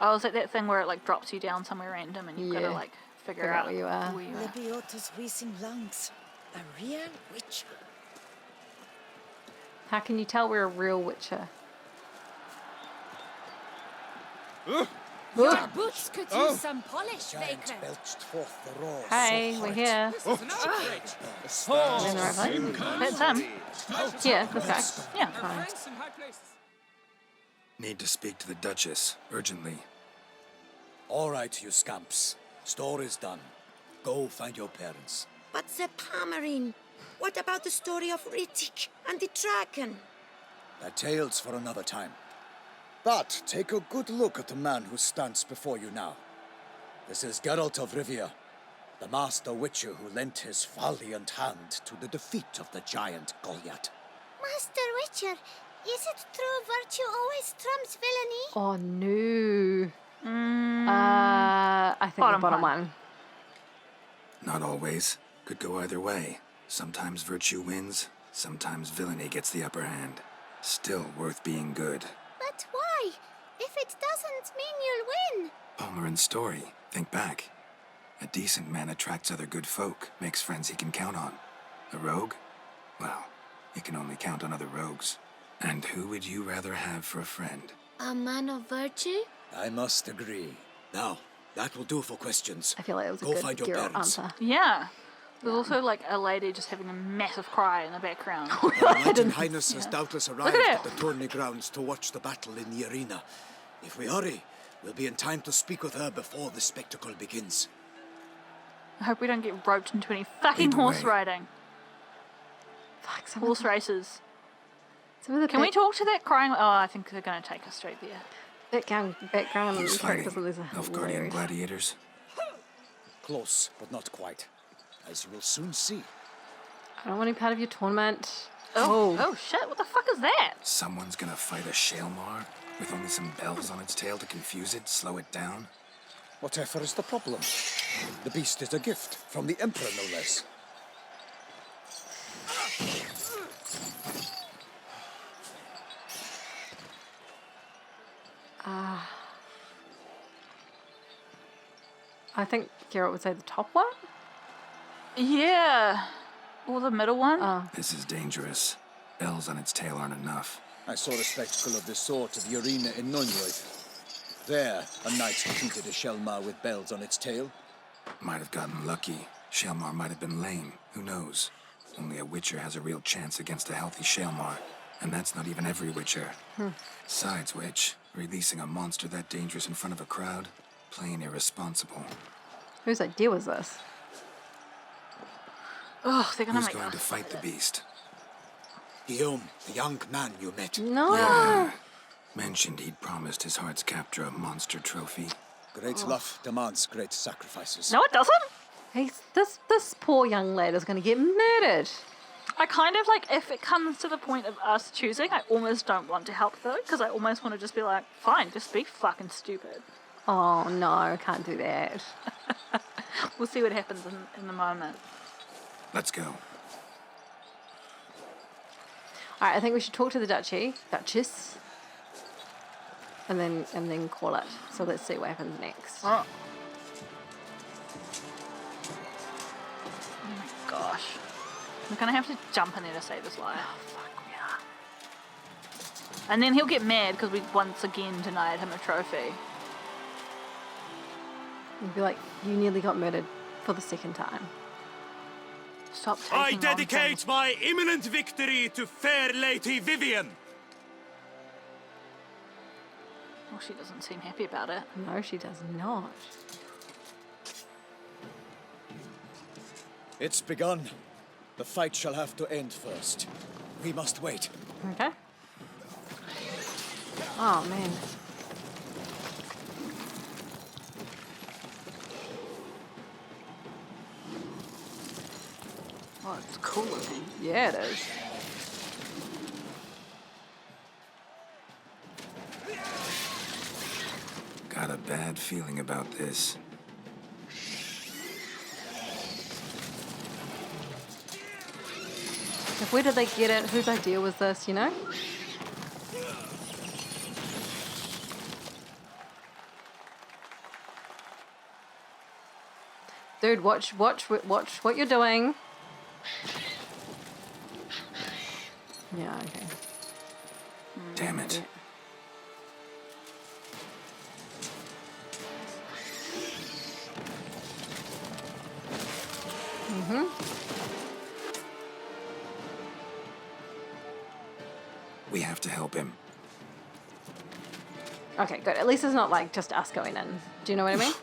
Oh, is it that thing where it like drops you down somewhere random and you've got to like figure out where you are? Lebiota's wheezing lungs. A real witcher. How can you tell we're a real witcher? Your boots could use some polish, Baker. belched forth the roar. Hey, we're here. Oh. In the right place? That's him. Yeah, this guy. Yeah. Fine. Need to speak to the Duchess, urgently. All right, you scamps. Story's done. Go find your parents. But the Palmerin, what about the story of Rittik and the dragon? They're tales for another time. But take a good look at the man who stands before you now. This is Geralt of Rivia, the master witcher who lent his valiant hand to the defeat of the giant Goliath. Master Witcher, is it true virtue always trumps villainy? Oh, no. I think the bottom one. Not always. Could go either way. Sometimes virtue wins, sometimes villainy gets the upper hand. Still worth being good. But why? If it doesn't mean you'll win. Palmerin's story. Think back. A decent man attracts other good folk, makes friends he can count on. A rogue? Well, he can only count on other rogues. And who would you rather have for a friend? A man of virtue? I must agree. Now, that will do for questions. I feel like it was a Go good find your Geralt parents. answer. Yeah. There's also like a lady just having a massive cry in the background. Her Knight and Highness has doubtless arrived at at the tourney grounds to watch the battle in the arena. If we hurry, we'll be in time to speak with her before the spectacle begins. I hope we don't get roped into any fucking Either horse way. riding. Fuck, Horse races. Some of the Can we talk to that crying? Oh, I think they're going to take us straight there. background Who's characters fighting? in these are Nilfgaardian hilarious. gladiators? Close, but not quite. As you will soon see. I don't want any part of your tournament. Oh shit, what the fuck is that? Someone's gonna fight a Shalmar with only some bells on its tail to confuse it, slow it down? Whatever is the problem? The beast is a gift from the Emperor, no less. I think Geralt would say the top one. Yeah. Or the middle one? This is dangerous. Bells on its tail aren't enough. I saw the spectacle of this sort at the arena in Nunroyd. There, a knight defeated a Shelmar with bells on its tail. Might have gotten lucky. Shalmar might have been lame. Who knows? Only a Witcher has a real chance against a healthy Shalmar. And that's not even every Witcher. Besides which, releasing a monster that dangerous in front of a crowd? Plain irresponsible. Whose idea was this? Oh, they're going to Who's make going us to fight the beast? Guillaume, the young man you met. No. Mentioned he'd promised his heart's captor a monster trophy. Great love demands great sacrifices. No, it doesn't. This poor young lad is going to get murdered. I kind of like, if it comes to the point of us choosing, I almost don't want to help though, because I almost want to just be like, fine, just be fucking stupid. Oh no, can't do that. We'll see what happens in the moment. Let's go. Alright, I think we should talk to the Duchess. And then call it. So let's see what happens next. Oh my gosh. I'm gonna have to jump in there to save his life. Oh, fuck, we are. And then he'll get mad because we once again denied him a trophy. You'd be like, you nearly got murdered for the second time. Stop taking I long dedicate things. my imminent victory to fair Lady Vivian. Well, she doesn't seem happy about it. No, she does not. It's begun. The fight shall have to end first. We must wait. Okay. Oh man. Oh, it's cool looking. Yeah, it is. Got a bad feeling about this. Like, where did they get it? Whose idea was this, you know? Dude, watch what you're doing. Yeah, okay. Damn it. We have to help him. Okay, good. At least it's not like just us going in. Do you know what I mean?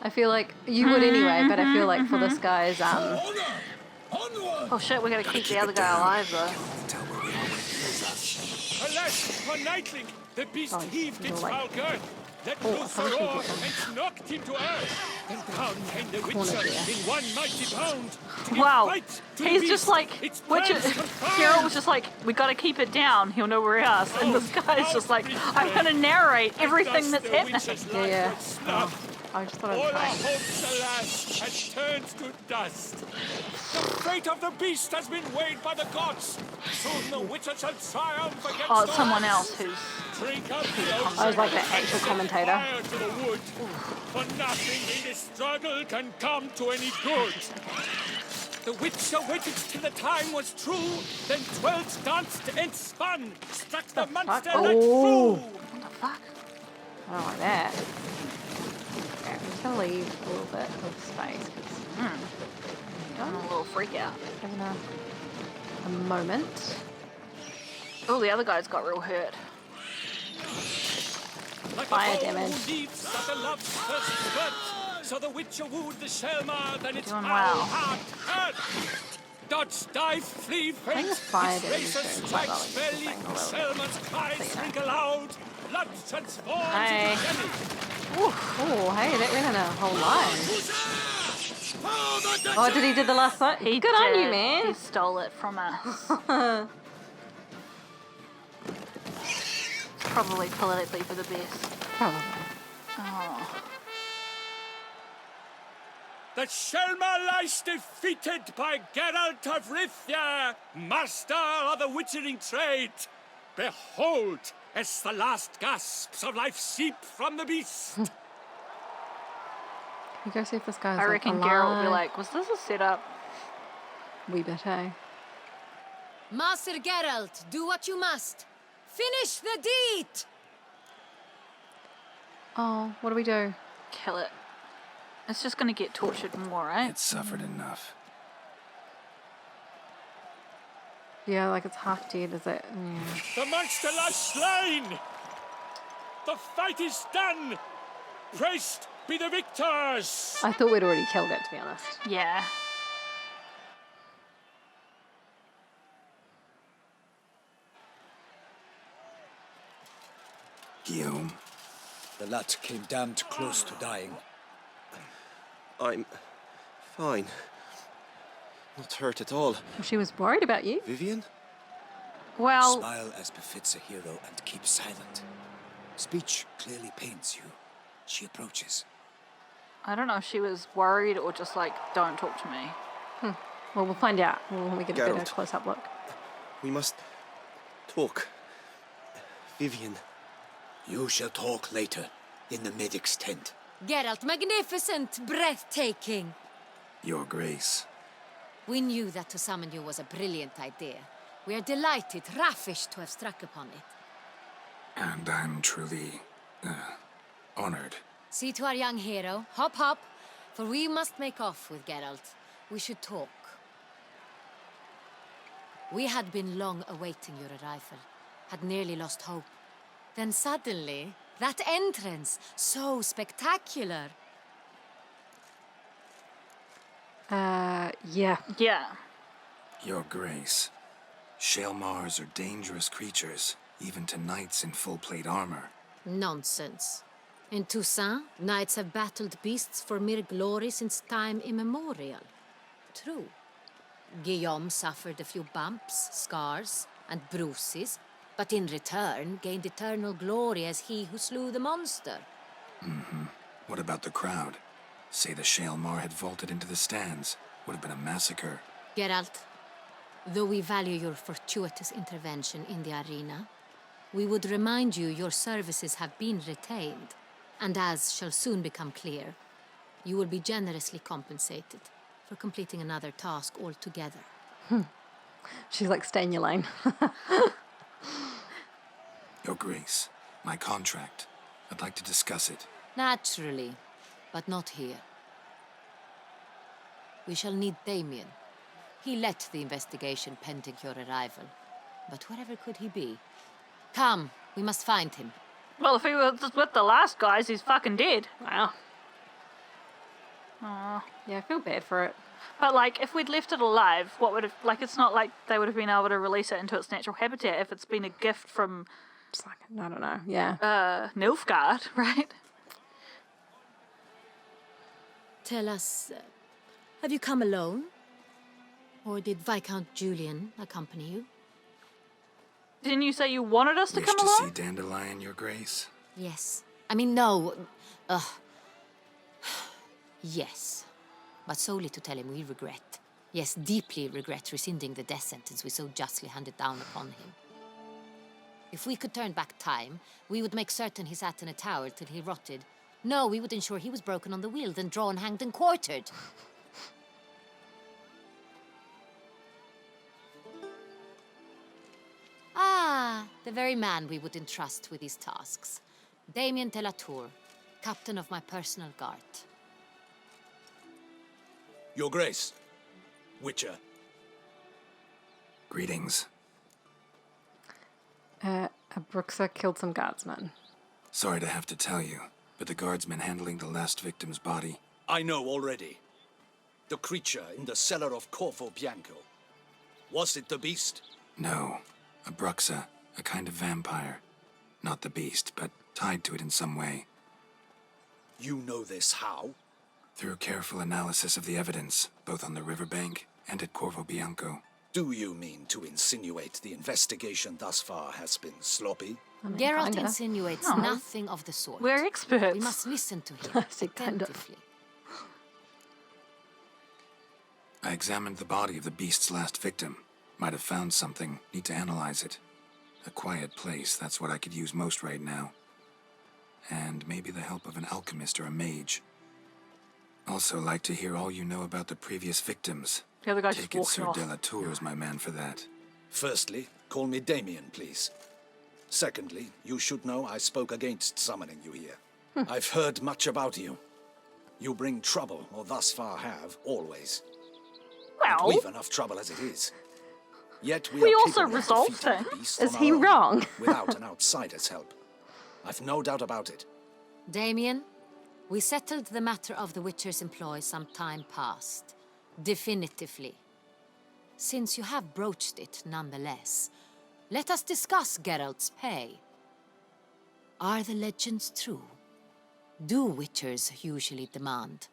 I feel like you would anyway, but I feel like for this guy's Oh shit, we gotta keep the other guy alive though. Tell where we are. Alas, for Nightling, the beast heaved you're its like- foul girth, let Oh, loose I a thought you roar, were getting- and knocked him to earth. Then down came the Corner Witcher there. in one mighty bound. To give Wow. fight to the He's beast. just like, Its Witcher, plans confirmed. Geralt was just like, we gotta keep it down, he'll know we're us. And this guy's just like, I'm gonna narrate everything that's Thus the happening. Witcher's life Yeah. was snuffed. I just thought All I'd our try. hopes, alas, had turned to dust. The fate of the beast has been weighed by the gods. Soon the Witcher shall triumph against Oh, it's all someone odds. else who's... Drink up the ocean. I was like the actual Set commentator. fire to the wood. For nothing in this struggle can come to any good. The Witcher waited till the time was true, then 12 danced and spun, struck the monster like Oh. true. What the fuck? I don't like that. Okay, I'm just gonna leave a little bit of space because I'm a little freak out. having a moment. Oh, the other guy's got real hurt. Like Fire a bow damage. who leaves at a love's first spurt, so the Witcher wooed the Shelmar, then its Doing foul well. heart hurt. dodge, dive, flee, feint. it's fire Its damage razor doing quite well strikes against belly. this thing a little bit. Selma's cries ring aloud. Blood transforms Hey. into jelly. Oh, hey, that went in a whole line. Oh, did he do the last one? He Good on did. you, man. He stole it from us. Probably politically for the best. Probably. Oh. The Shelma lies defeated by Geralt of Rithia, master of the witchering trade. Behold, as the last gasps of life seep from the beast. You go see if this guy's I like, reckon alive. Geralt will be like, was this a setup? Wee bit, eh? Master Geralt, do what you must. Finish the deed! Oh, what do we do? Kill it. It's just going to get tortured more, right? It's suffered enough. Yeah, like it's half dead, is it? Yeah. The monster lies slain. The fight is done. Praised be the victors. I thought we'd already killed it, to be honest. Yeah. Guillaume, The lad came damned close to dying. I'm fine. Not hurt at all. She was worried about you. Vivian? Well, Smile as befits a hero and keep silent. Speech clearly pains you. She approaches. I don't know if she was worried or just like, don't talk to me. Well, we'll find out when we get a better Geralt. close-up look. We must talk. Vivian. You shall talk later, in the medic's tent. Geralt, magnificent, breathtaking. Your Grace. We knew that to summon you was a brilliant idea. We are delighted, ravished to have struck upon it. And I'm truly, honored. See to our young hero. Hop, hop, for we must make off with Geralt. We should talk. We had been long awaiting your arrival, had nearly lost hope. Then suddenly, that entrance, so spectacular. Yeah. Yeah. Your Grace. Shaelmars are dangerous creatures, even to knights in full plate armor. Nonsense. In Toussaint, knights have battled beasts for mere glory since time immemorial. True. Guillaume suffered a few bumps, scars, and bruises, but in return gained eternal glory as he who slew the monster. What about the crowd? Say the Shaelmar had vaulted into the stands. Would have been a massacre. Geralt, though we value your fortuitous intervention in the arena, we would remind you your services have been retained, and as shall soon become clear, you will be generously compensated for completing another task altogether. She's like, stay in your lane. Your Grace, my contract. I'd like to discuss it. Naturally, but not here. We shall need Damien. He led the investigation pending your arrival. But wherever could he be? Come, we must find him. Well, if he was with the last guys, he's fucking dead. Wow. Aw. Yeah, I feel bad for it. But, like, if we'd left it alive, what would have... Like, it's not like they would have been able to release it into its natural habitat if it's been a gift from... Just like, I don't know. Yeah. Nilfgaard, right? Tell us, have you come alone? Or did Viscount Julian accompany you? Didn't you say you wanted us to Wish come to along? see Dandelion, Your Grace? Yes. I mean, no. Yes. But solely to tell him we regret. Yes, deeply regret rescinding the death sentence we so justly handed down upon him. If we could turn back time, we would make certain he sat in a tower till he rotted. No, we would ensure he was broken on the wheel, then drawn, hanged, and quartered. Ah, the very man we would entrust with these tasks. Damien de la Tour, captain of my personal guard. Your Grace, Witcher. Greetings. Bruxa killed some guardsmen. Sorry to have to tell you, but the guardsman handling the last victim's body... I know already. The creature in the cellar of Corvo Bianco. Was it the beast? No, a bruxa, a kind of vampire. Not the beast, but tied to it in some way. You know this how? Through careful analysis of the evidence, both on the riverbank and at Corvo Bianco. Do you mean to insinuate the investigation thus far has been sloppy? Geralt insinuates nothing of the sort. We're experts. We must listen to him attentively. I examined the body of the beast's last victim. Might have found something. Need to analyze it. A quiet place, that's what I could use most right now. And maybe the help of an alchemist or a mage. Also like to hear all you know about the previous victims. The other guy Take just it walking Sir off. Delatour is my man for that. Firstly, call me Damien, please. Secondly, you should know I spoke against summoning you here. I've heard much about you. You bring trouble, or thus far have, always. Well, And we've enough trouble as it is. Yet we we are also capable of resolve defeating the things. beast Is on he our own, wrong? without an outsider's help. I've no doubt about it. Damien, we settled the matter of the Witcher's employ some time past. Definitively. Since you have broached it nonetheless, let us discuss Geralt's pay. Are the legends true? Do Witchers usually demand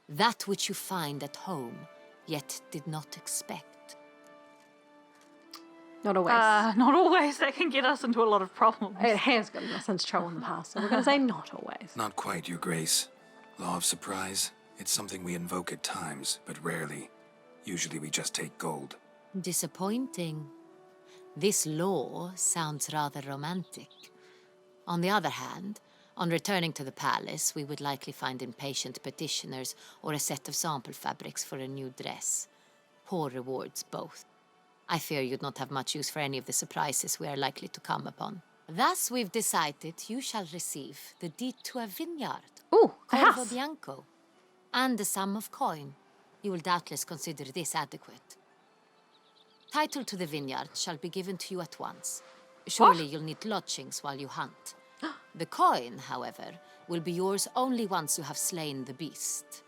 that which you find at home, yet did not expect? Not always. Not always. That can get us into a lot of problems. It has gotten us into trouble in the past, so we're going to say not always. Not quite, Your Grace. Law of surprise, it's something we invoke at times, but rarely. Usually we just take gold. Disappointing. This law sounds rather romantic. On the other hand, on returning to the palace, we would likely find impatient petitioners or a set of sample fabrics for a new dress. Poor rewards both. I fear you'd not have much use for any of the surprises we are likely to come upon. Thus, we've decided you shall receive the deed to a vineyard. Ooh, a Corvo house. Bianco. And a sum of coin. You will doubtless consider this adequate. Title to the vineyard shall be given to you at once. Surely you'll need lodgings while you hunt. The coin, however, will be yours only once you have slain the beast.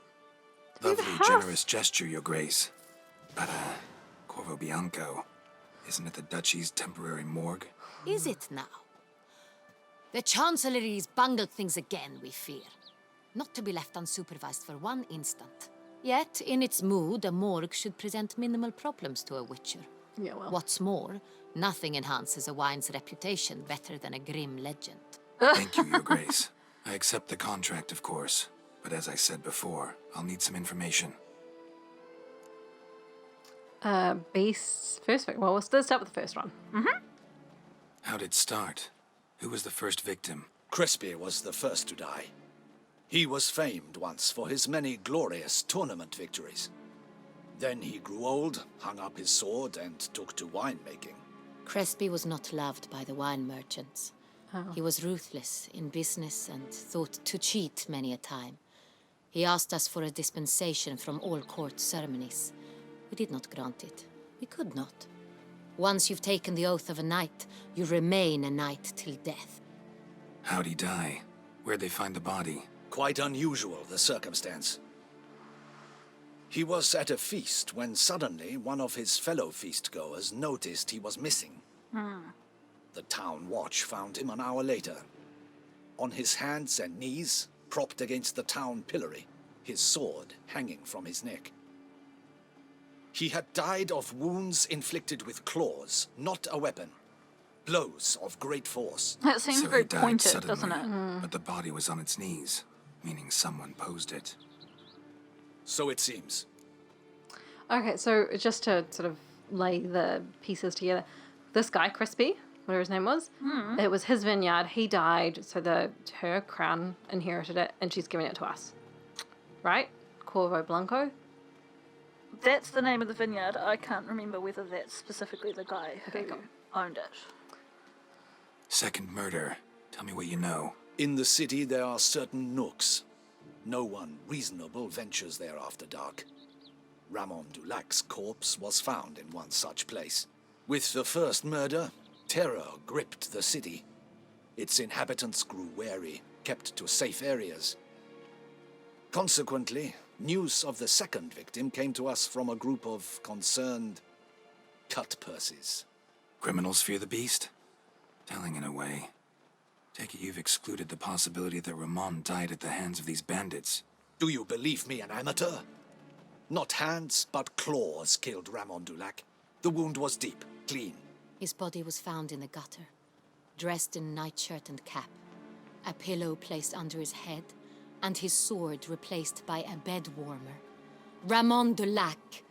Lovely, generous gesture, Your Grace. But, Corvo Bianco, isn't it the Duchy's temporary morgue? Is it now? The Chancellery's bungled things again, we fear. Not to be left unsupervised for one instant. Yet, in its mood, a morgue should present minimal problems to a Witcher. Yeah, well. What's more, nothing enhances a wine's reputation better than a grim legend. Thank you, Your Grace. I accept the contract, of course. But as I said before, I'll need some information. Beast's first victim. Well, let's start with the first one. How'd it start? Who was the first victim? Crespi was the first to die. He was famed once for his many glorious tournament victories. Then he grew old, hung up his sword, and took to winemaking. Crespi was not loved by the wine merchants. He was ruthless in business and thought to cheat many a time. He asked us for a dispensation from all court ceremonies. We did not grant it. We could not. Once you've taken the oath of a knight, you remain a knight till death. How'd he die? Where'd they find the body? Quite unusual, the circumstance. He was at a feast when suddenly one of his fellow feast-goers noticed he was missing. The town watch found him an hour later. On his hands and knees, propped against the town pillory, his sword hanging from his neck. He had died of wounds inflicted with claws, not a weapon. Blows of great force. That seems So very he died pointed, suddenly, doesn't it? But the body was on its knees, meaning someone posed it. So it seems. Okay, so just to sort of lay the pieces together, this guy, Crispy, whatever his name was, it was his vineyard. He died, so her crown inherited it, and she's giving it to us. Right? Corvo Bianco? That's the name of the vineyard. I can't remember whether that's specifically the guy who Okay, cool. owned it. Second murder. Tell me what you know. In the city there are certain nooks. No one reasonable ventures there after dark. Ramon Dulac's corpse was found in one such place. With the first murder, terror gripped the city. Its inhabitants grew wary, kept to safe areas. Consequently, news of the second victim came to us from a group of concerned cut purses. Criminals fear the beast? Telling in a way. Take it you've excluded the possibility that Ramon died at the hands of these bandits. Do you believe me an amateur? Not hands, but claws killed Ramon Dulac. The wound was deep, clean. His body was found in the gutter, dressed in nightshirt and cap, a pillow placed under his head, and his sword replaced by a bed warmer. Ramon Dulac,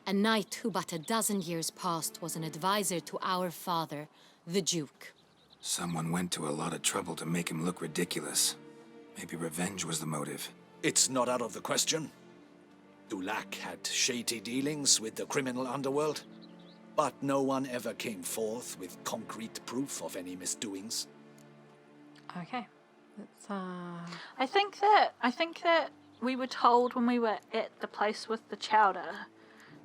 a knight who but a dozen years past was an advisor to our father, the Duke. Someone went to a lot of trouble to make him look ridiculous. Maybe revenge was the motive. It's not out of the question. Dulac had shady dealings with the criminal underworld, but no one ever came forth with concrete proof of any misdoings. Okay. Let's I think that we were told when we were at the place with the chowder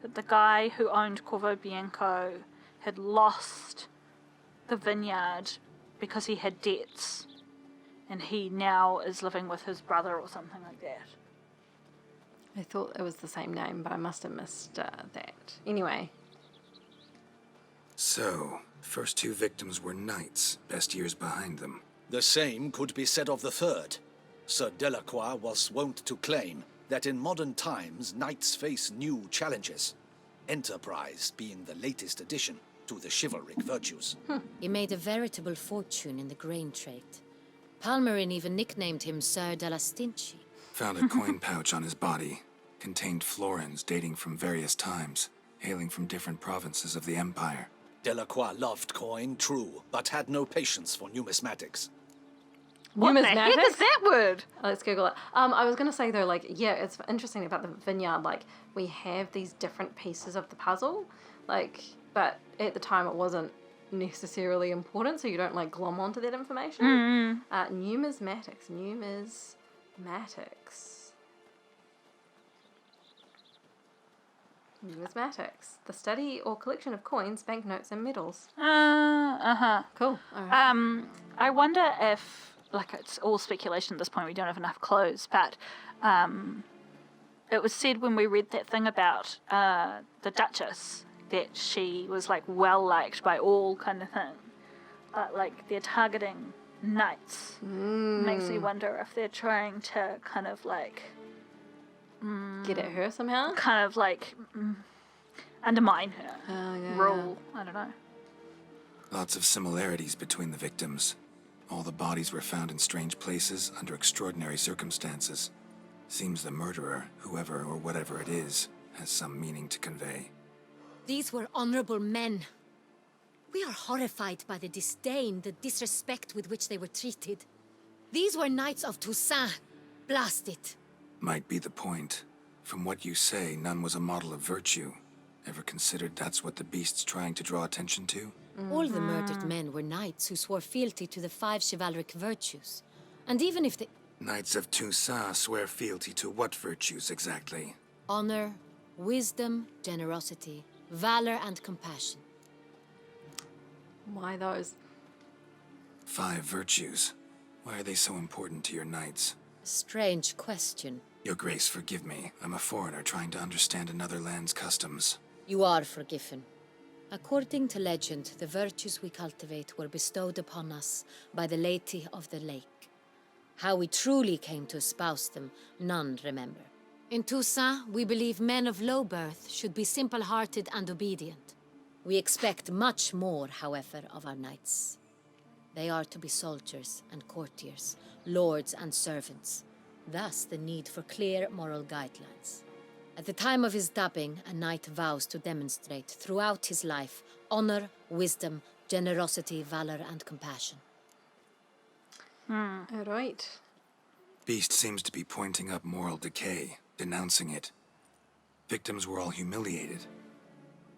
that the guy who owned Corvo Bianco had lost the vineyard because he had debts, and he now is living with his brother or something like that. I thought it was the same name, but I must have missed that. Anyway. So, first two victims were knights, best years behind them. The same could be said of the third. Sir Delacroix was wont to claim that in modern times knights face new challenges, enterprise being the latest addition to the chivalric virtues. He made a veritable fortune in the grain trade. Palmerin even nicknamed him Sir de la Stinchi. Found a coin pouch on his body. Contained florins dating from various times, hailing from different provinces of the Empire. Delacroix loved coin, true, but had no patience for numismatics. What the heck is that word? Oh, let's Google it. I was going to say, though, like, yeah, it's interesting about the vineyard. Like, we have these different pieces of the puzzle, like, but at the time it wasn't necessarily important, so you don't, like, glom onto that information. Numismatics. Numismatics. The study or collection of coins, banknotes, and medals. Cool. All right. I wonder if, like, it's all speculation at this point, we don't have enough clues, but it was said when we read that thing about the Duchess that she was, like, well-liked by all kind of thing. But, like, they're targeting knights. Makes me wonder if they're trying to kind of, like... Get at her somehow? Kind of, like, undermine her. Rule. I don't know. Lots of similarities between the victims. All the bodies were found in strange places under extraordinary circumstances. Seems the murderer, whoever or whatever it is, has some meaning to convey. These were honorable men. We are horrified by the disdain, the disrespect with which they were treated. These were knights of Toussaint. Blast it. Might be the point. From what you say, none was a model of virtue. Ever considered that's what the beast's trying to draw attention to? All the murdered men were knights who swore fealty to the 5 chivalric virtues. And even if the... Knights of Toussaint swear fealty to what virtues exactly? Honor, wisdom, generosity, valor, and compassion. Why those? 5 virtues. Why are they so important to your knights? Strange question. Your Grace, forgive me. I'm a foreigner trying to understand another land's customs. You are forgiven. According to legend, the virtues we cultivate were bestowed upon us by the Lady of the Lake. How we truly came to espouse them, none remember. In Toussaint, we believe men of low birth should be simple-hearted and obedient. We expect much more, however, of our knights. They are to be soldiers and courtiers, lords and servants. Thus, the need for clear moral guidelines. At the time of his dubbing, a knight vows to demonstrate throughout his life honor, wisdom, generosity, valor, and compassion. All right. Beast seems to be pointing up moral decay, denouncing it. Victims were all humiliated.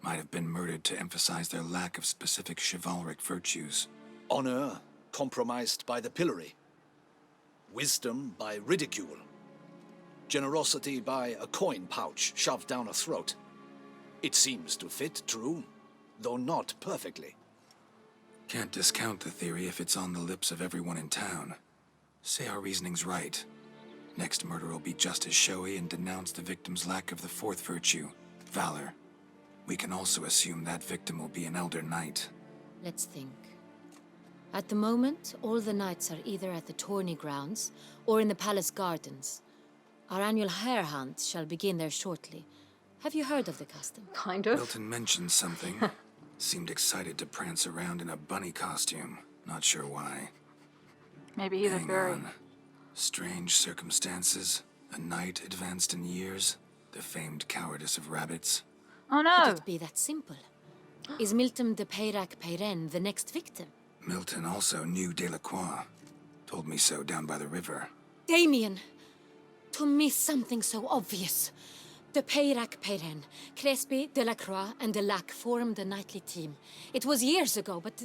Might have been murdered to emphasize their lack of specific chivalric virtues. Honor compromised by the pillory. Wisdom by ridicule. Generosity by a coin pouch shoved down a throat. It seems to fit, true, though not perfectly. Can't discount the theory if it's on the lips of everyone in town. Say our reasoning's right. Next murder will be just as showy and denounce the victim's lack of the 4th virtue, valor. We can also assume that victim will be an elder knight. Let's think. At the moment, all the knights are either at the tourney grounds or in the palace gardens. Our annual hare hunt shall begin there shortly. Have you heard of the custom? Kind of. Milton mentioned something. Seemed excited to prance around in a bunny costume. Not sure why. Maybe he's a Hang fairy. on. Strange circumstances. A knight advanced in years. The famed cowardice of rabbits. Oh no! Could it be that simple? Is Milton de Peyrac Peyren the next victim? Milton also knew Delacroix. Told me so down by the river. Damien! To miss something so obvious. De Peyrac Peyren, Crespi, Delacroix, and Delac formed a knightly team. It was years ago, but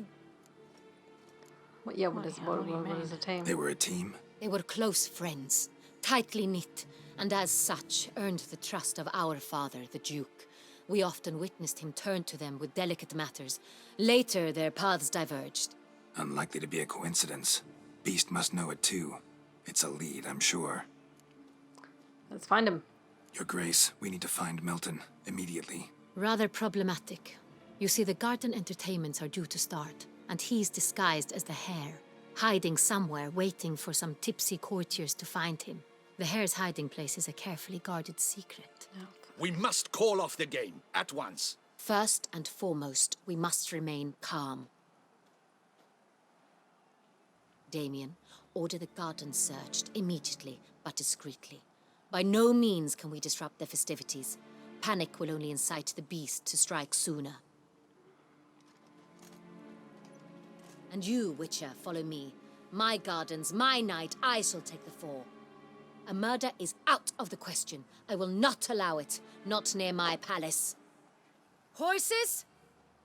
What is a team? They were a team? they were close friends, tightly knit, and as such earned the trust of our father, the Duke. We often witnessed him turn to them with delicate matters. Later, their paths diverged. Unlikely to be a coincidence. Beast must know it too. It's a lead, I'm sure. Let's find him. Your Grace, we need to find Milton immediately. Rather problematic. You see, the garden entertainments are due to start, and he's disguised as the hare, hiding somewhere, waiting for some tipsy courtiers to find him. The hare's hiding place is a carefully guarded secret. We must call off the game, at once. First and foremost, we must remain calm. Damien, order the garden searched immediately, but discreetly. By no means can we disrupt the festivities. Panic will only incite the beast to strike sooner. And you, Witcher, follow me. My gardens, my night, I shall take the fall. A murder is out of the question. I will not allow it. Not near my palace. Horses?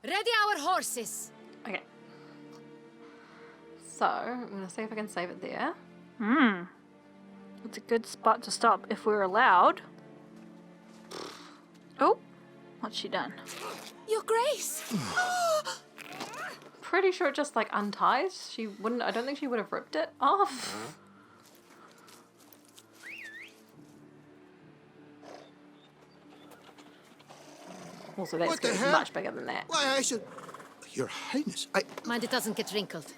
Ready our horses! Okay. So, I'm going to see if I can save it there. It's a good spot to stop if we're allowed. Oh, what's she done? Your Grace! Pretty sure it just like unties. She wouldn't, I don't think she would have ripped it off. Also, that skirt is much bigger than that. Why, I should... Your Highness, Mind it doesn't get wrinkled.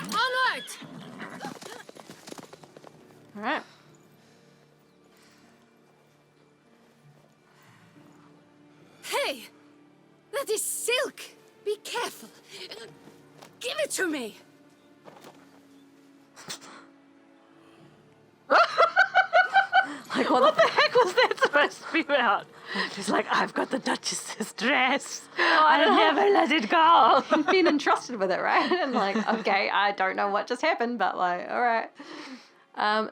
Onward! Alright. Hey! That is silk! Be careful! Give it to me! Like, What the heck was that supposed to be about? She's like, I've got the Duchess's dress. I'll never let it go. been entrusted with it, right? And like, okay, I don't know what just happened, but like, all right.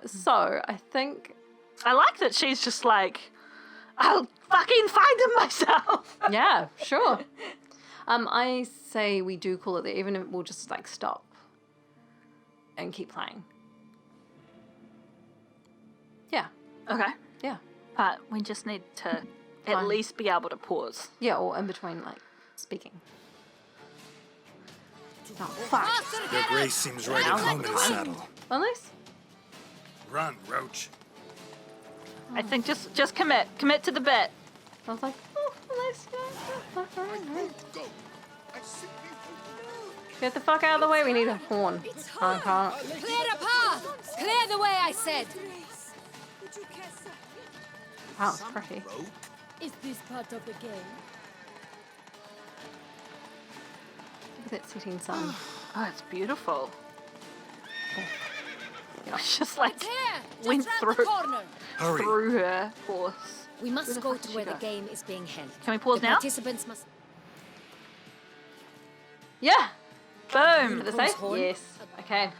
So I think, I like that she's just like, I'll fucking find him myself. yeah, sure. I say we do call it there, even if we'll just like stop and keep playing. Yeah, Okay. yeah, But we just need to at least be able to pause. yeah, or in between like speaking. Oh, fuck. Your Grace seems right at home in the saddle. Unless, Run, Roach. I think just commit. Commit to the bit. I was like, oh, unless, yeah. Get the fuck out of the way. We need a horn. I can't. Clear a path! Clear the way, I said! Wow, it's pretty. Is this part of the game? Look at that setting sun. Oh, it's beautiful. It's just like went Just round the through corner. through her horse. We must the go fuck to did she where the go? game is being held. Can we pause The now? participants must... Yeah. Boom. Did it say? horn. Yes. Okay.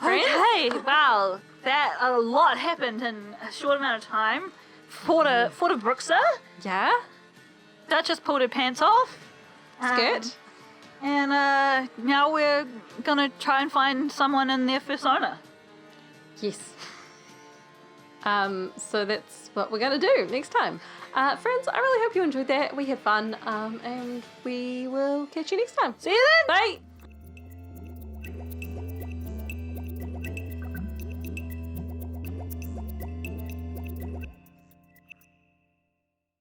Okay. Wow. That a lot happened in a short amount of time. Fought a Bruxer. Yeah. Duchess pulled her pants off. Skirt. And now we're gonna try and find someone in their persona. Yes. So that's what we're gonna do next time. Friends, I really hope you enjoyed that. We had fun. And we will catch you next time. See you then. Bye.